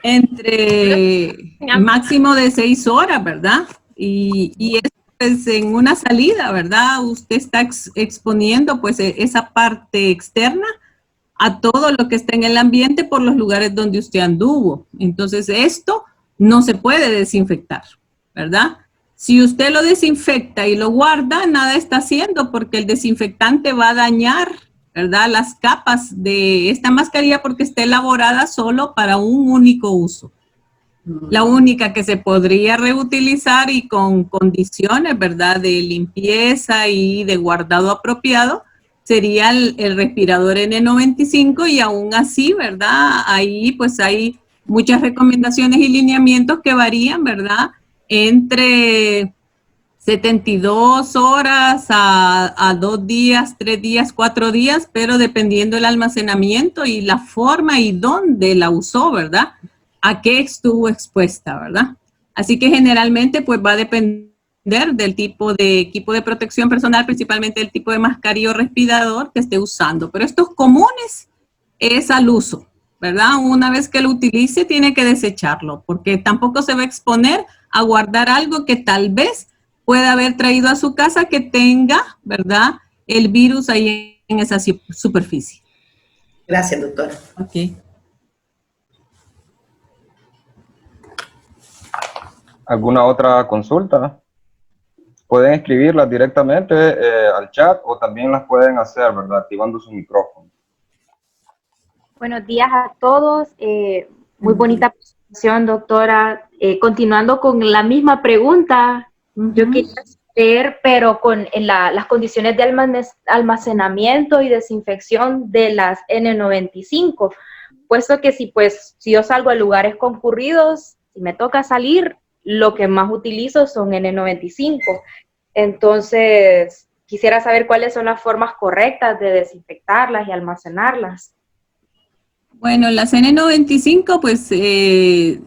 entre máximo de 6 horas, ¿verdad? Y es pues, en una salida, ¿verdad? Usted está exponiendo pues esa parte externa a todo lo que está en el ambiente por los lugares donde usted anduvo. Entonces, esto no se puede desinfectar, ¿verdad? Si usted lo desinfecta y lo guarda, nada está haciendo porque el desinfectante va a dañar, ¿verdad?, las capas de esta mascarilla porque está elaborada solo para un único uso. La única que se podría reutilizar y con condiciones, ¿verdad?, de limpieza y de guardado apropiado, sería el respirador N95 y aún así, ¿verdad?, ahí pues hay muchas recomendaciones y lineamientos que varían, ¿verdad?, entre 72 horas a 2 días, 3 días, 4 días, pero dependiendo del almacenamiento y la forma y dónde la usó, ¿verdad?, a qué estuvo expuesta, ¿verdad? Así que generalmente pues va a depender del tipo de equipo de protección personal, principalmente del tipo de mascarilla o respirador que esté usando. Pero estos comunes es al uso, ¿verdad? Una vez que lo utilice tiene que desecharlo, porque tampoco se va a exponer a guardar algo que tal vez pueda haber traído a su casa que tenga, ¿verdad?, el virus ahí en esa superficie. Gracias, doctora. Ok. ¿Alguna otra consulta? Pueden escribirlas directamente al chat o también las pueden hacer, ¿verdad?, activando su micrófono. Buenos días a todos. Muy bonita doctora. Continuando con la misma pregunta, yo quería saber, pero con las condiciones de almacenamiento y desinfección de las N95, puesto que si yo salgo a lugares concurridos, si me toca salir, lo que más utilizo son N95. Entonces, quisiera saber cuáles son las formas correctas de desinfectarlas y almacenarlas. Bueno, las N95, pues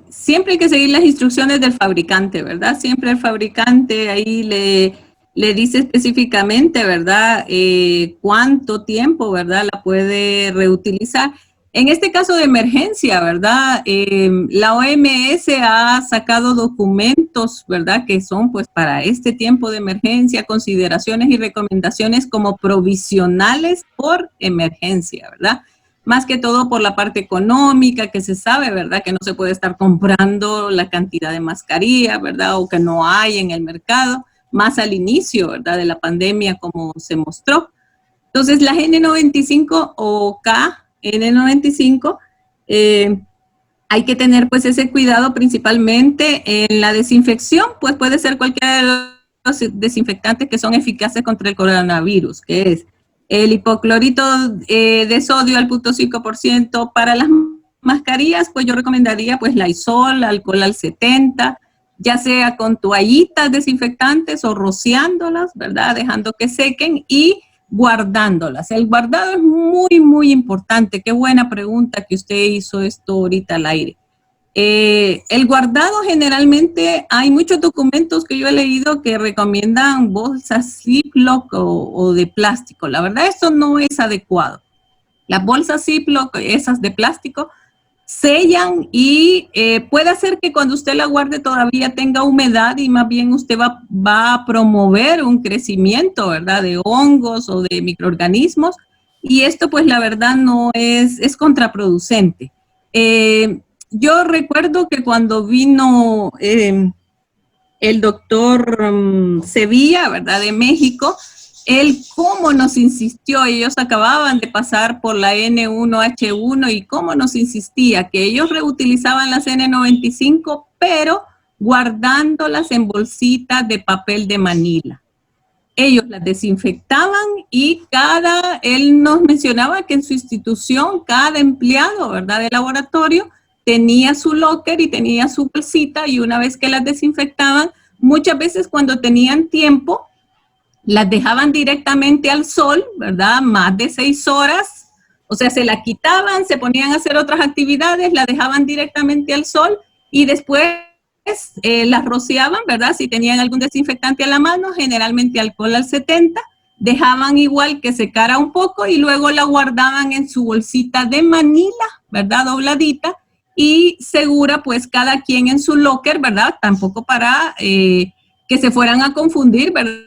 siempre hay que seguir las instrucciones del fabricante, ¿verdad? Siempre el fabricante ahí le dice específicamente, ¿verdad? Cuánto tiempo, ¿verdad? La puede reutilizar. En este caso de emergencia, ¿verdad? La OMS ha sacado documentos, ¿verdad? Que son pues para este tiempo de emergencia, consideraciones y recomendaciones como provisionales por emergencia, ¿verdad? Más que todo por la parte económica, que se sabe, ¿verdad? Que no se puede estar comprando la cantidad de mascarillas, ¿verdad? O que no hay en el mercado, más al inicio, ¿verdad? De la pandemia, como se mostró. Entonces, las N95 o KN95, hay que tener pues ese cuidado principalmente en la desinfección, pues puede ser cualquiera de los desinfectantes que son eficaces contra el coronavirus, que es el hipoclorito de sodio al 0.5%. Para las mascarillas, pues yo recomendaría pues Lysol, alcohol al 70%, ya sea con toallitas desinfectantes o rociándolas, ¿verdad? Dejando que sequen y guardándolas. El guardado es muy, muy importante. Qué buena pregunta que usted hizo esto ahorita al aire. El guardado generalmente, hay muchos documentos que yo he leído que recomiendan bolsas Ziploc o de plástico. La verdad, eso no es adecuado. Las bolsas Ziploc, esas de plástico, sellan y puede hacer que cuando usted la guarde todavía tenga humedad y más bien usted va a promover un crecimiento, ¿verdad? De hongos o de microorganismos, y esto pues la verdad no es contraproducente. Yo recuerdo que cuando vino el doctor Sevilla, ¿verdad? De México, él cómo nos insistió, ellos acababan de pasar por la N1H1 y cómo nos insistía que ellos reutilizaban las N95, pero guardándolas en bolsitas de papel de Manila. Ellos las desinfectaban y él nos mencionaba que en su institución, cada empleado, ¿verdad? De laboratorio tenía su locker y tenía su bolsita, y una vez que las desinfectaban, muchas veces cuando tenían tiempo, las dejaban directamente al sol, ¿verdad? Más de 6 horas, o sea, se la quitaban, se ponían a hacer otras actividades, la dejaban directamente al sol y después las rociaban, ¿verdad? Si tenían algún desinfectante a la mano, generalmente alcohol al 70, dejaban igual que secara un poco y luego la guardaban en su bolsita de Manila, ¿verdad? Dobladita y segura, pues cada quien en su locker, ¿verdad? Tampoco para que se fueran a confundir, ¿verdad?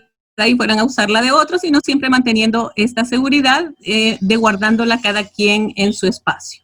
Y fueran a usarla de otros, sino siempre manteniendo esta seguridad de guardándola cada quien en su espacio.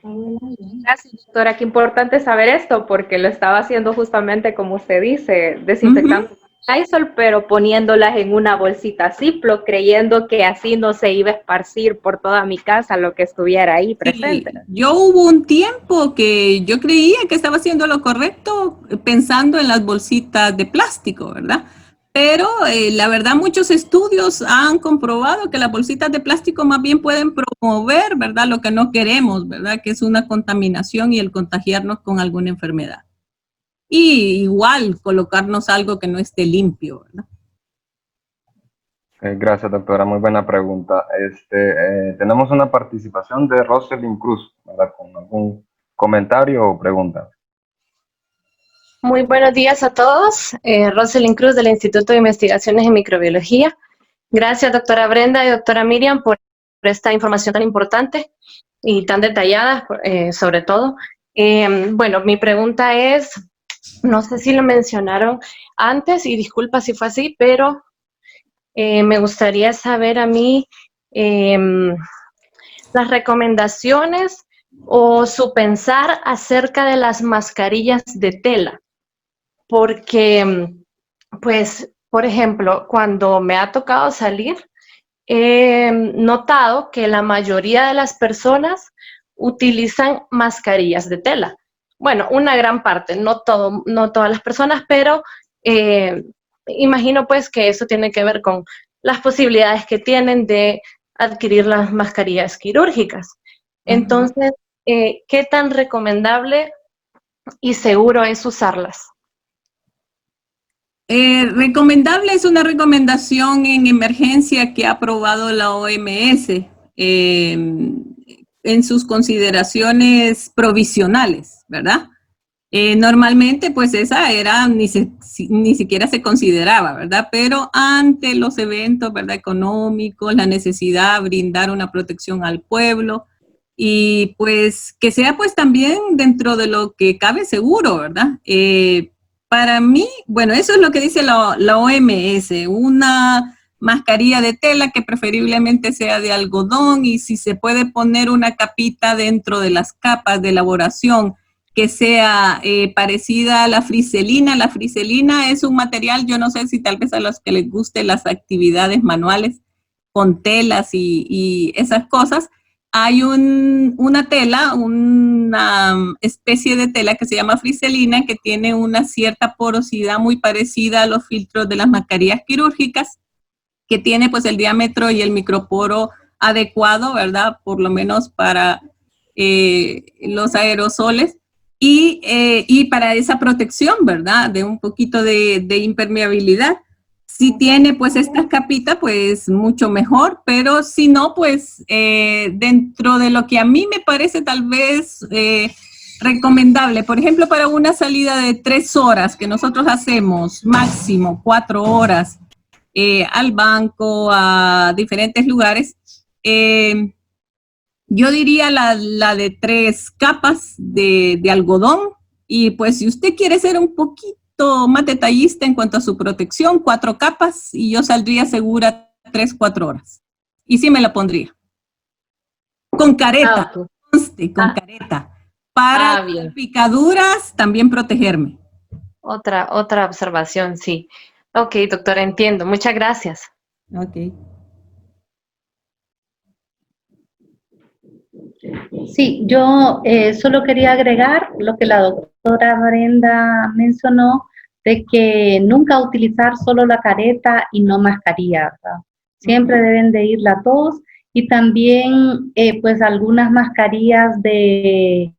Gracias, doctora. Qué importante saber esto, porque lo estaba haciendo justamente como usted dice, desinfectando Lysol, pero poniéndolas en una bolsita Ziploc, creyendo que así no se iba a esparcir por toda mi casa lo que estuviera ahí presente. Sí, yo hubo un tiempo que yo creía que estaba haciendo lo correcto pensando en las bolsitas de plástico, ¿verdad? Pero la verdad muchos estudios han comprobado que las bolsitas de plástico más bien pueden promover, ¿verdad? Lo que no queremos, ¿verdad? Que es una contaminación y el contagiarnos con alguna enfermedad. Y igual colocarnos algo que no esté limpio, ¿verdad? Gracias, doctora. Muy buena pregunta. Tenemos una participación de Rosalind Cruz, ¿verdad? Con algún comentario o pregunta. Muy buenos días a todos. Rosalind Cruz del Instituto de Investigaciones en Microbiología. Gracias, doctora Brenda y doctora Miriam, por esta información tan importante y tan detallada, sobre todo. Bueno, mi pregunta es, no sé si lo mencionaron antes, y disculpa si fue así, pero me gustaría saber a mí las recomendaciones o su pensar acerca de las mascarillas de tela. Porque, pues, por ejemplo, cuando me ha tocado salir, he notado que la mayoría de las personas utilizan mascarillas de tela. Bueno, una gran parte, no todas las personas, pero imagino pues que eso tiene que ver con las posibilidades que tienen de adquirir las mascarillas quirúrgicas. Entonces, ¿qué tan recomendable y seguro es usarlas? Recomendable es una recomendación en emergencia que ha aprobado la OMS en sus consideraciones provisionales, ¿verdad? Normalmente, pues esa era, ni siquiera se consideraba, ¿verdad? Pero ante los eventos, ¿verdad?, económicos, la necesidad de brindar una protección al pueblo y pues que sea pues también dentro de lo que cabe seguro, ¿verdad? Para mí, bueno, eso es lo que dice la OMS, una mascarilla de tela que preferiblemente sea de algodón y si se puede poner una capita dentro de las capas de elaboración que sea parecida a la friselina. La friselina es un material, yo no sé si tal vez a los que les gusten las actividades manuales con telas y esas cosas, hay una tela, una especie de tela que se llama friselina que tiene una cierta porosidad muy parecida a los filtros de las mascarillas quirúrgicas, que tiene pues el diámetro y el microporo adecuado, ¿verdad? Por lo menos para los aerosoles y para esa protección, ¿verdad? De un poquito de impermeabilidad. Si tiene pues estas capitas, pues mucho mejor, pero si no, pues dentro de lo que a mí me parece tal vez recomendable, por ejemplo, para una salida de 3 horas que nosotros hacemos, máximo 4 horas, al banco, a diferentes lugares, yo diría la de 3 capas de algodón y pues si usted quiere ser un poquito más detallista en cuanto a su protección, 4 capas y yo saldría segura 3-4 horas. Y sí me la pondría. Con careta, conste, con careta. Para las picaduras también protegerme. Otra observación, sí. Ok, doctora, entiendo. Muchas gracias. Ok. Sí, yo solo quería agregar lo que la doctora Brenda mencionó, de que nunca utilizar solo la careta y no mascarilla, ¿verdad? Siempre deben de ir las dos y también pues algunas mascarillas de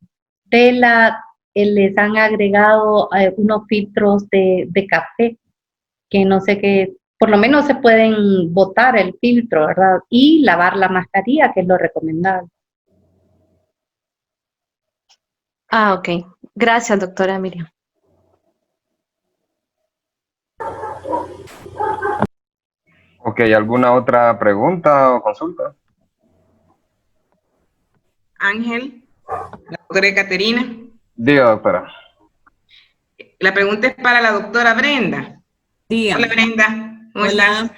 tela les han agregado unos filtros de café que no sé qué, por lo menos se pueden botar el filtro, ¿verdad? Y lavar la mascarilla, que es lo recomendable. Ok. Gracias, doctora Miriam. Ok, ¿alguna otra pregunta o consulta? Ángel, la doctora Caterina. Diga, doctora. La pregunta es para la doctora Brenda. Dígame. Hola, Brenda. ¿Cómo estás?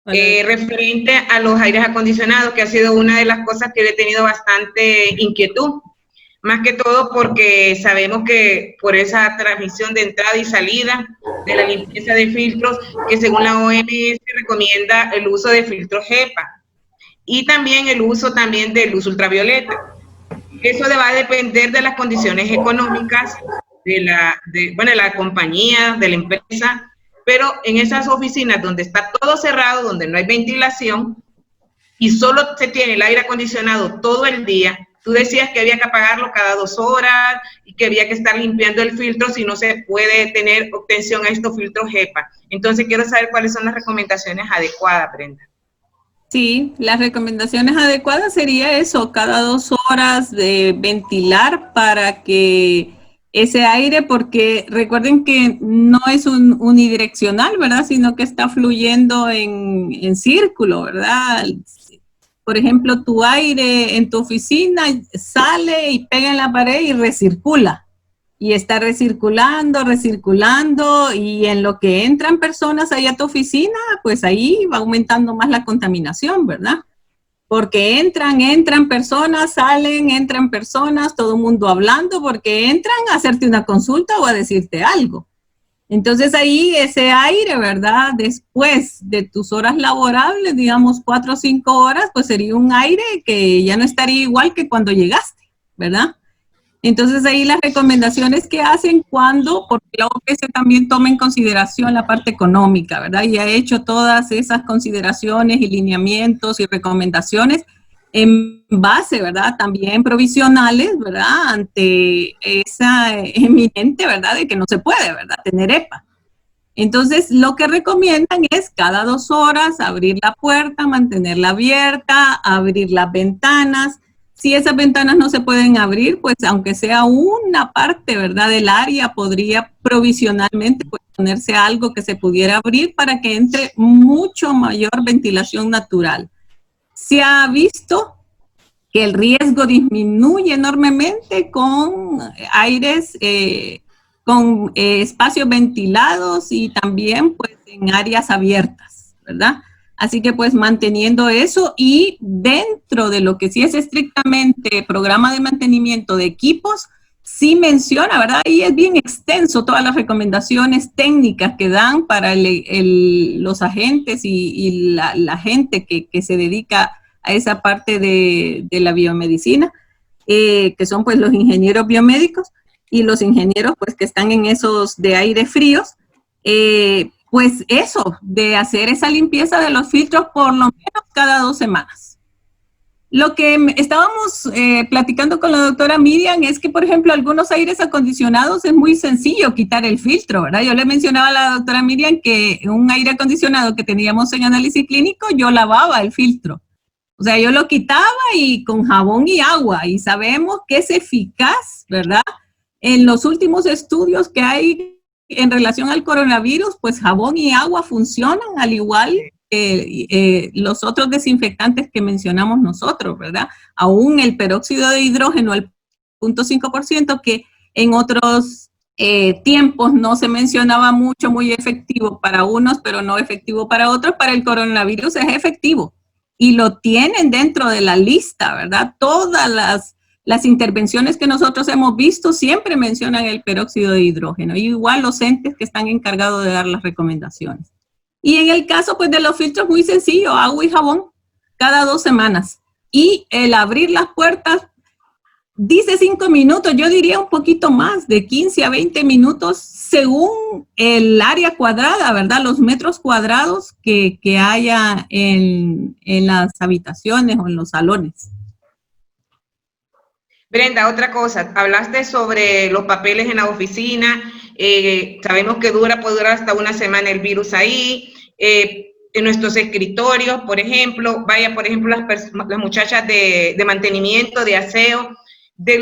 Hola. Referente a los aires acondicionados, que ha sido una de las cosas que he tenido bastante inquietud. Más que todo porque sabemos que por esa transmisión de entrada y salida de la limpieza de filtros, que según la OMS recomienda el uso de filtros HEPA y también el uso también de luz ultravioleta. Eso va a depender de las condiciones económicas de la compañía, de la empresa, pero en esas oficinas donde está todo cerrado, donde no hay ventilación y solo se tiene el aire acondicionado todo el día, tú decías que había que apagarlo cada 2 horas y que había que estar limpiando el filtro si no se puede tener obtención a estos filtros HEPA. Entonces quiero saber cuáles son las recomendaciones adecuadas, Brenda. Sí, las recomendaciones adecuadas sería eso, cada 2 horas de ventilar para que ese aire, porque recuerden que no es unidireccional, ¿verdad? Sino que está fluyendo en círculo, ¿verdad? Por ejemplo, tu aire en tu oficina sale y pega en la pared y recircula. Y está recirculando y en lo que entran personas ahí a tu oficina, pues ahí va aumentando más la contaminación, ¿verdad? Porque entran personas, salen, entran personas, todo el mundo hablando, porque entran a hacerte una consulta o a decirte algo. Entonces ahí ese aire, ¿verdad? Después de tus horas laborables, digamos 4 o 5 horas, pues sería un aire que ya no estaría igual que cuando llegaste. ¿verdad? Entonces ahí las recomendaciones que hacen porque la OPS también toma en consideración la parte económica, ¿verdad? Y ha hecho todas esas consideraciones y lineamientos y recomendaciones en base, ¿verdad? También provisionales, ¿verdad? Ante esa eminente, ¿verdad? De que no se puede, ¿verdad? Tener EPA. Entonces, lo que recomiendan es cada 2 horas abrir la puerta, mantenerla abierta, abrir las ventanas. Si esas ventanas no se pueden abrir, pues aunque sea una parte, ¿verdad? Del área, podría provisionalmente ponerse algo que se pudiera abrir para que entre mucho mayor ventilación natural. Se ha visto que el riesgo disminuye enormemente con aires, con espacios ventilados y también pues en áreas abiertas, ¿verdad? Así que pues manteniendo eso y dentro de lo que sí es estrictamente programa de mantenimiento de equipos, sí menciona, ¿verdad? Y es bien extenso todas las recomendaciones técnicas que dan para los agentes y la gente que se dedica a esa parte de la biomedicina, que son pues los ingenieros biomédicos y los ingenieros pues que están en esos de aire fríos, pues eso, de hacer esa limpieza de los filtros por lo menos cada 2 semanas. Lo que estábamos platicando con la doctora Miriam es que, por ejemplo, algunos aires acondicionados es muy sencillo quitar el filtro, ¿verdad? Yo le mencionaba a la doctora Miriam que un aire acondicionado que teníamos en análisis clínico, yo lavaba el filtro. O sea, yo lo quitaba y con jabón y agua, y sabemos que es eficaz, ¿verdad? En los últimos estudios que hay en relación al coronavirus, pues jabón y agua funcionan al igual que los otros desinfectantes que mencionamos nosotros, ¿verdad? Aún el peróxido de hidrógeno al 0.5%, que en otros tiempos no se mencionaba mucho, muy efectivo para unos, pero no efectivo para otros, para el coronavirus es efectivo. Y lo tienen dentro de la lista, ¿verdad? Todas las intervenciones que nosotros hemos visto siempre mencionan el peróxido de hidrógeno, y igual los entes que están encargados de dar las recomendaciones. Y en el caso pues de los filtros, muy sencillo, agua y jabón cada 2 semanas. Y el abrir las puertas, dice 5 minutos, yo diría un poquito más, de 15 a 20 minutos, según el área cuadrada, ¿verdad? Los metros cuadrados que haya en las habitaciones o en los salones. Brenda, otra cosa, hablaste sobre los papeles en la oficina, sabemos que puede durar hasta 1 semana el virus ahí, en nuestros escritorios, por ejemplo, por ejemplo, las muchachas de mantenimiento, de aseo, de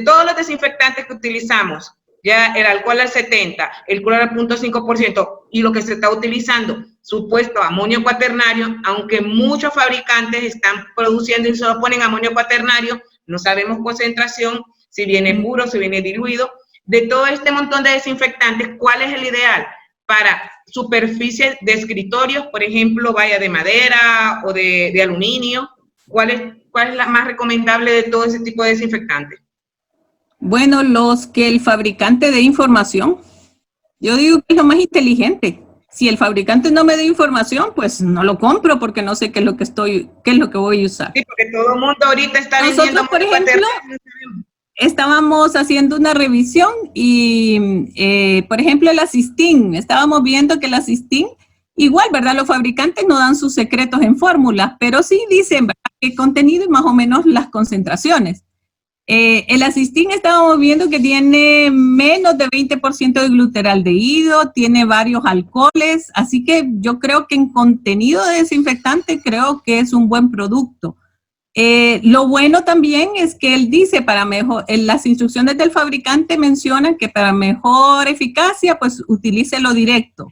todos los desinfectantes que utilizamos, ya el alcohol al 70%, el cloro al 0.5%, y lo que se está utilizando, supuesto amonio cuaternario, aunque muchos fabricantes están produciendo y solo ponen amonio cuaternario, no sabemos concentración, si viene puro, si viene diluido. De todo este montón de desinfectantes, ¿cuál es el ideal para superficies de escritorios, por ejemplo, vaya de madera o de aluminio? ¿Cuál es la más recomendable de todo ese tipo de desinfectantes? Bueno, los que el fabricante dé información. Yo digo que es lo más inteligente. Si el fabricante no me da información, pues no lo compro porque no sé qué es lo que voy a usar. Sí, porque todo el mundo ahorita está vendiendo. Nosotros, por ejemplo, estábamos haciendo una revisión y, por ejemplo, el Asistin, estábamos viendo que el Asistin, igual, ¿verdad? Los fabricantes no dan sus secretos en fórmulas, pero sí dicen, ¿verdad?, el contenido y más o menos las concentraciones. El Asistin estábamos viendo que tiene menos de 20% de glutaraldehído, tiene varios alcoholes, así que yo creo que en contenido de desinfectante creo que es un buen producto. Lo bueno también es que él dice, en las instrucciones del fabricante mencionan que para mejor eficacia, pues utilícelo directo.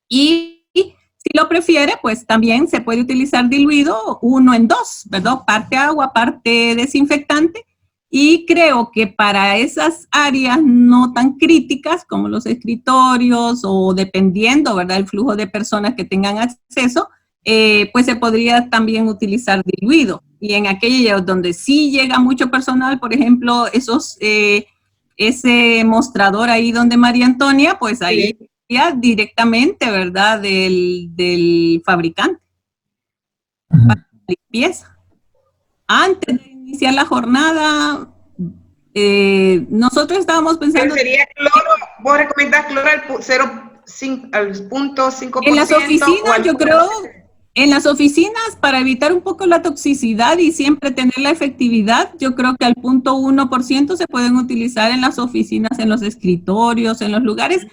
Y si lo prefiere, pues también se puede utilizar diluido 1 en 2, ¿verdad? Parte agua, parte desinfectante. Y creo que para esas áreas no tan críticas como los escritorios o dependiendo, ¿verdad?, el flujo de personas que tengan acceso, pues se podría también utilizar diluido. Y en aquellos donde sí llega mucho personal, por ejemplo, ese mostrador ahí donde María Antonia, pues ahí ya directamente, ¿verdad?, del fabricante para la limpieza. Antes de iniciar la jornada, nosotros estábamos pensando... ¿Sería cloro? ¿Vos recomendás cloro al 0.5%? En las oficinas, yo creo, en las oficinas, para evitar un poco la toxicidad y siempre tener la efectividad, yo creo que al 0.1% se pueden utilizar en las oficinas, en los escritorios, en los lugares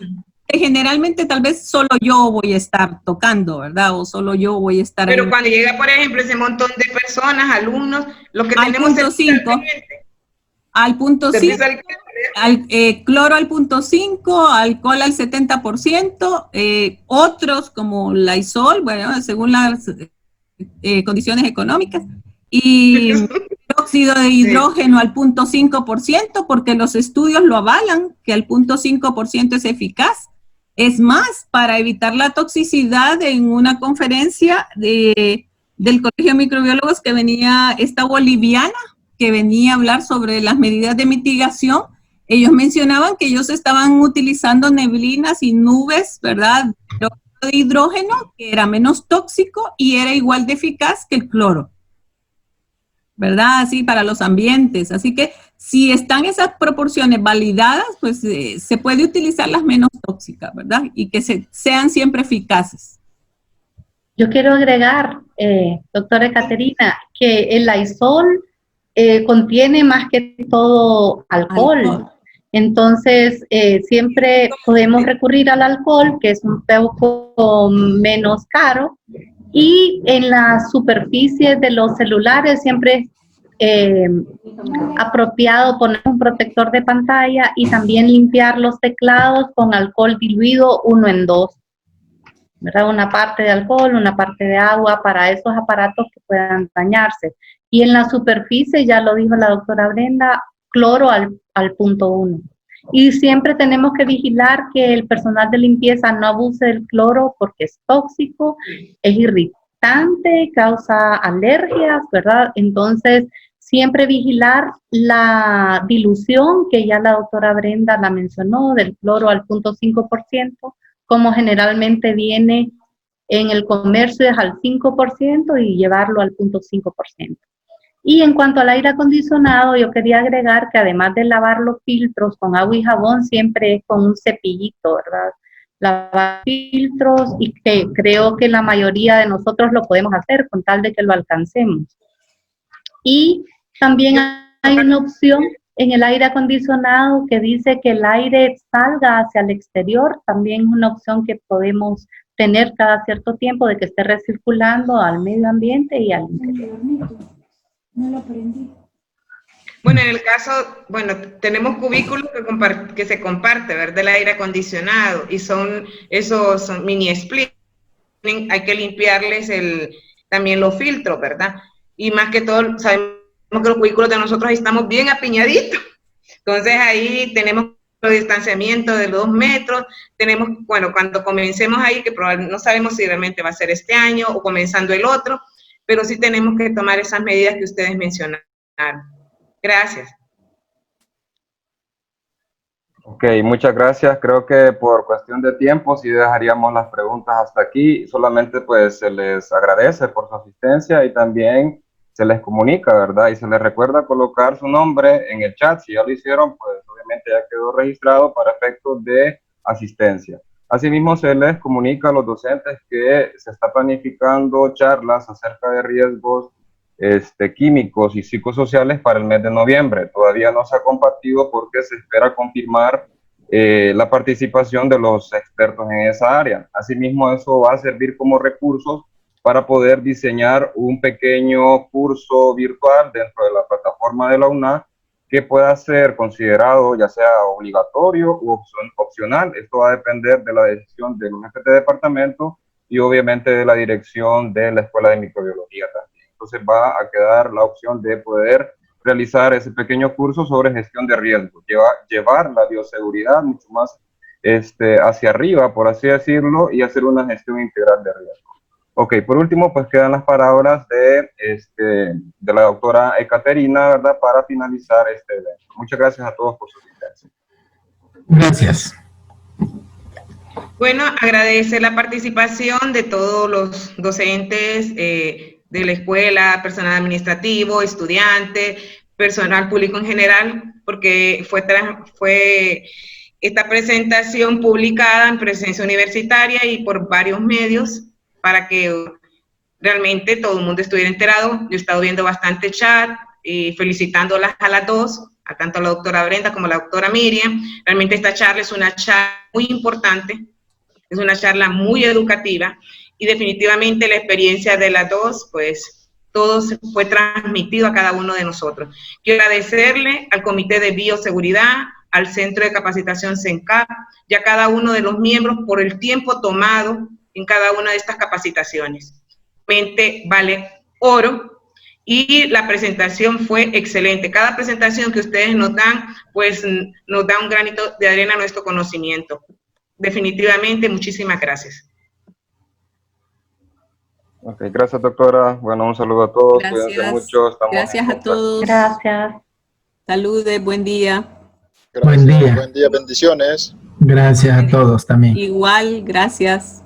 que generalmente tal vez solo yo voy a estar tocando, ¿verdad? O solo yo voy a estar... Pero cuando llega, por ejemplo, ese montón de personas, alumnos, lo que al tenemos punto 5, al punto 5, cloro al punto 5, alcohol al 70%, otros como Lysol, bueno, según las condiciones económicas, y óxido de hidrógeno al 0.5%, porque los estudios lo avalan, que al 0.5% es eficaz. Es más, para evitar la toxicidad, en una conferencia del Colegio de Microbiólogos que venía esta boliviana, que venía a hablar sobre las medidas de mitigación, ellos mencionaban que ellos estaban utilizando neblinas y nubes, ¿verdad?, de hidrógeno, que era menos tóxico y era igual de eficaz que el cloro, ¿verdad? Así para los ambientes. Así que si están esas proporciones validadas, pues se puede utilizar las menos tóxicas, ¿verdad? Y que sean siempre eficaces. Yo quiero agregar, doctora Caterina, que el Lysol contiene más que todo alcohol. Entonces, siempre podemos recurrir al alcohol, que es un poco menos caro, y en las superficies de los celulares siempre es apropiado poner un protector de pantalla y también limpiar los teclados con alcohol diluido 1 en 2. ¿Verdad? Una parte de alcohol, una parte de agua para esos aparatos que puedan dañarse. Y en la superficie, ya lo dijo la doctora Brenda, cloro al 0.1. Y siempre tenemos que vigilar que el personal de limpieza no abuse del cloro porque es tóxico, es irritante, causa alergias, ¿verdad? Entonces, siempre vigilar la dilución, que ya la doctora Brenda la mencionó, del cloro al 0.5%, como generalmente viene en el comercio es al 5% y llevarlo al 0.5%. Y en cuanto al aire acondicionado, yo quería agregar que además de lavar los filtros con agua y jabón, siempre es con un cepillito, ¿verdad? Lavar filtros, y que creo que la mayoría de nosotros lo podemos hacer con tal de que lo alcancemos. Y también hay una opción en el aire acondicionado que dice que el aire salga hacia el exterior, también es una opción que podemos tener cada cierto tiempo, de que esté recirculando al medio ambiente y al interior. No lo aprendí. Bueno, en el caso, bueno, tenemos cubículos que se comparte, ¿verdad? El aire acondicionado, y esos son mini split. Hay que limpiarles también los filtros, ¿verdad? Y más que todo, sabemos que los cubículos de nosotros ahí estamos bien apiñaditos. Entonces ahí tenemos el distanciamiento de los 2 metros. Tenemos, bueno, cuando comencemos ahí, que probablemente no sabemos si realmente va a ser este año o comenzando el otro, pero sí tenemos que tomar esas medidas que ustedes mencionaron. Gracias. Ok, muchas gracias. Creo que por cuestión de tiempo sí dejaríamos las preguntas hasta aquí. Solamente pues se les agradece por su asistencia y también se les comunica, ¿verdad? Y se les recuerda colocar su nombre en el chat. Si ya lo hicieron, pues obviamente ya quedó registrado para efectos de asistencia. Asimismo, se les comunica a los docentes que se está planificando charlas acerca de riesgos químicos y psicosociales para el mes de noviembre. Todavía no se ha compartido porque se espera confirmar la participación de los expertos en esa área. Asimismo, eso va a servir como recursos para poder diseñar un pequeño curso virtual dentro de la plataforma de la UNA que pueda ser considerado ya sea obligatorio u opcional. Esto va a depender de la decisión de los jefes de departamento y obviamente de la dirección de la Escuela de Microbiología también. Entonces va a quedar la opción de poder realizar ese pequeño curso sobre gestión de riesgos, llevar la bioseguridad mucho más hacia arriba, por así decirlo, y hacer una gestión integral de riesgos. Ok, por último, pues quedan las palabras de la doctora Caterina, ¿verdad?, para finalizar este evento. Muchas gracias a todos por su asistencia. Gracias. Bueno, agradecer la participación de todos los docentes de la escuela, personal administrativo, estudiantes, personal público en general, porque fue esta presentación publicada en presencia universitaria y por varios medios para que realmente todo el mundo estuviera enterado. Yo he estado viendo bastante chat y felicitándolas a las dos, a tanto a la doctora Brenda como a la doctora Miriam. Realmente esta charla es una charla muy importante, es una charla muy educativa y definitivamente la experiencia de las dos, pues todo se fue transmitido a cada uno de nosotros. Quiero agradecerle al Comité de Bioseguridad, al Centro de Capacitación CENCAP y a cada uno de los miembros por el tiempo tomado en cada una de estas capacitaciones. Realmente vale oro. Y la presentación fue excelente. Cada presentación que ustedes nos dan, pues nos da un granito de arena a nuestro conocimiento. Definitivamente, muchísimas gracias. Ok, gracias, doctora. Bueno, un saludo a todos. Gracias. Cuídense mucho. Gracias a todos. Gracias. Saludes, buen día. Buen día. Buen día, bendiciones. Gracias a todos también. Igual, gracias.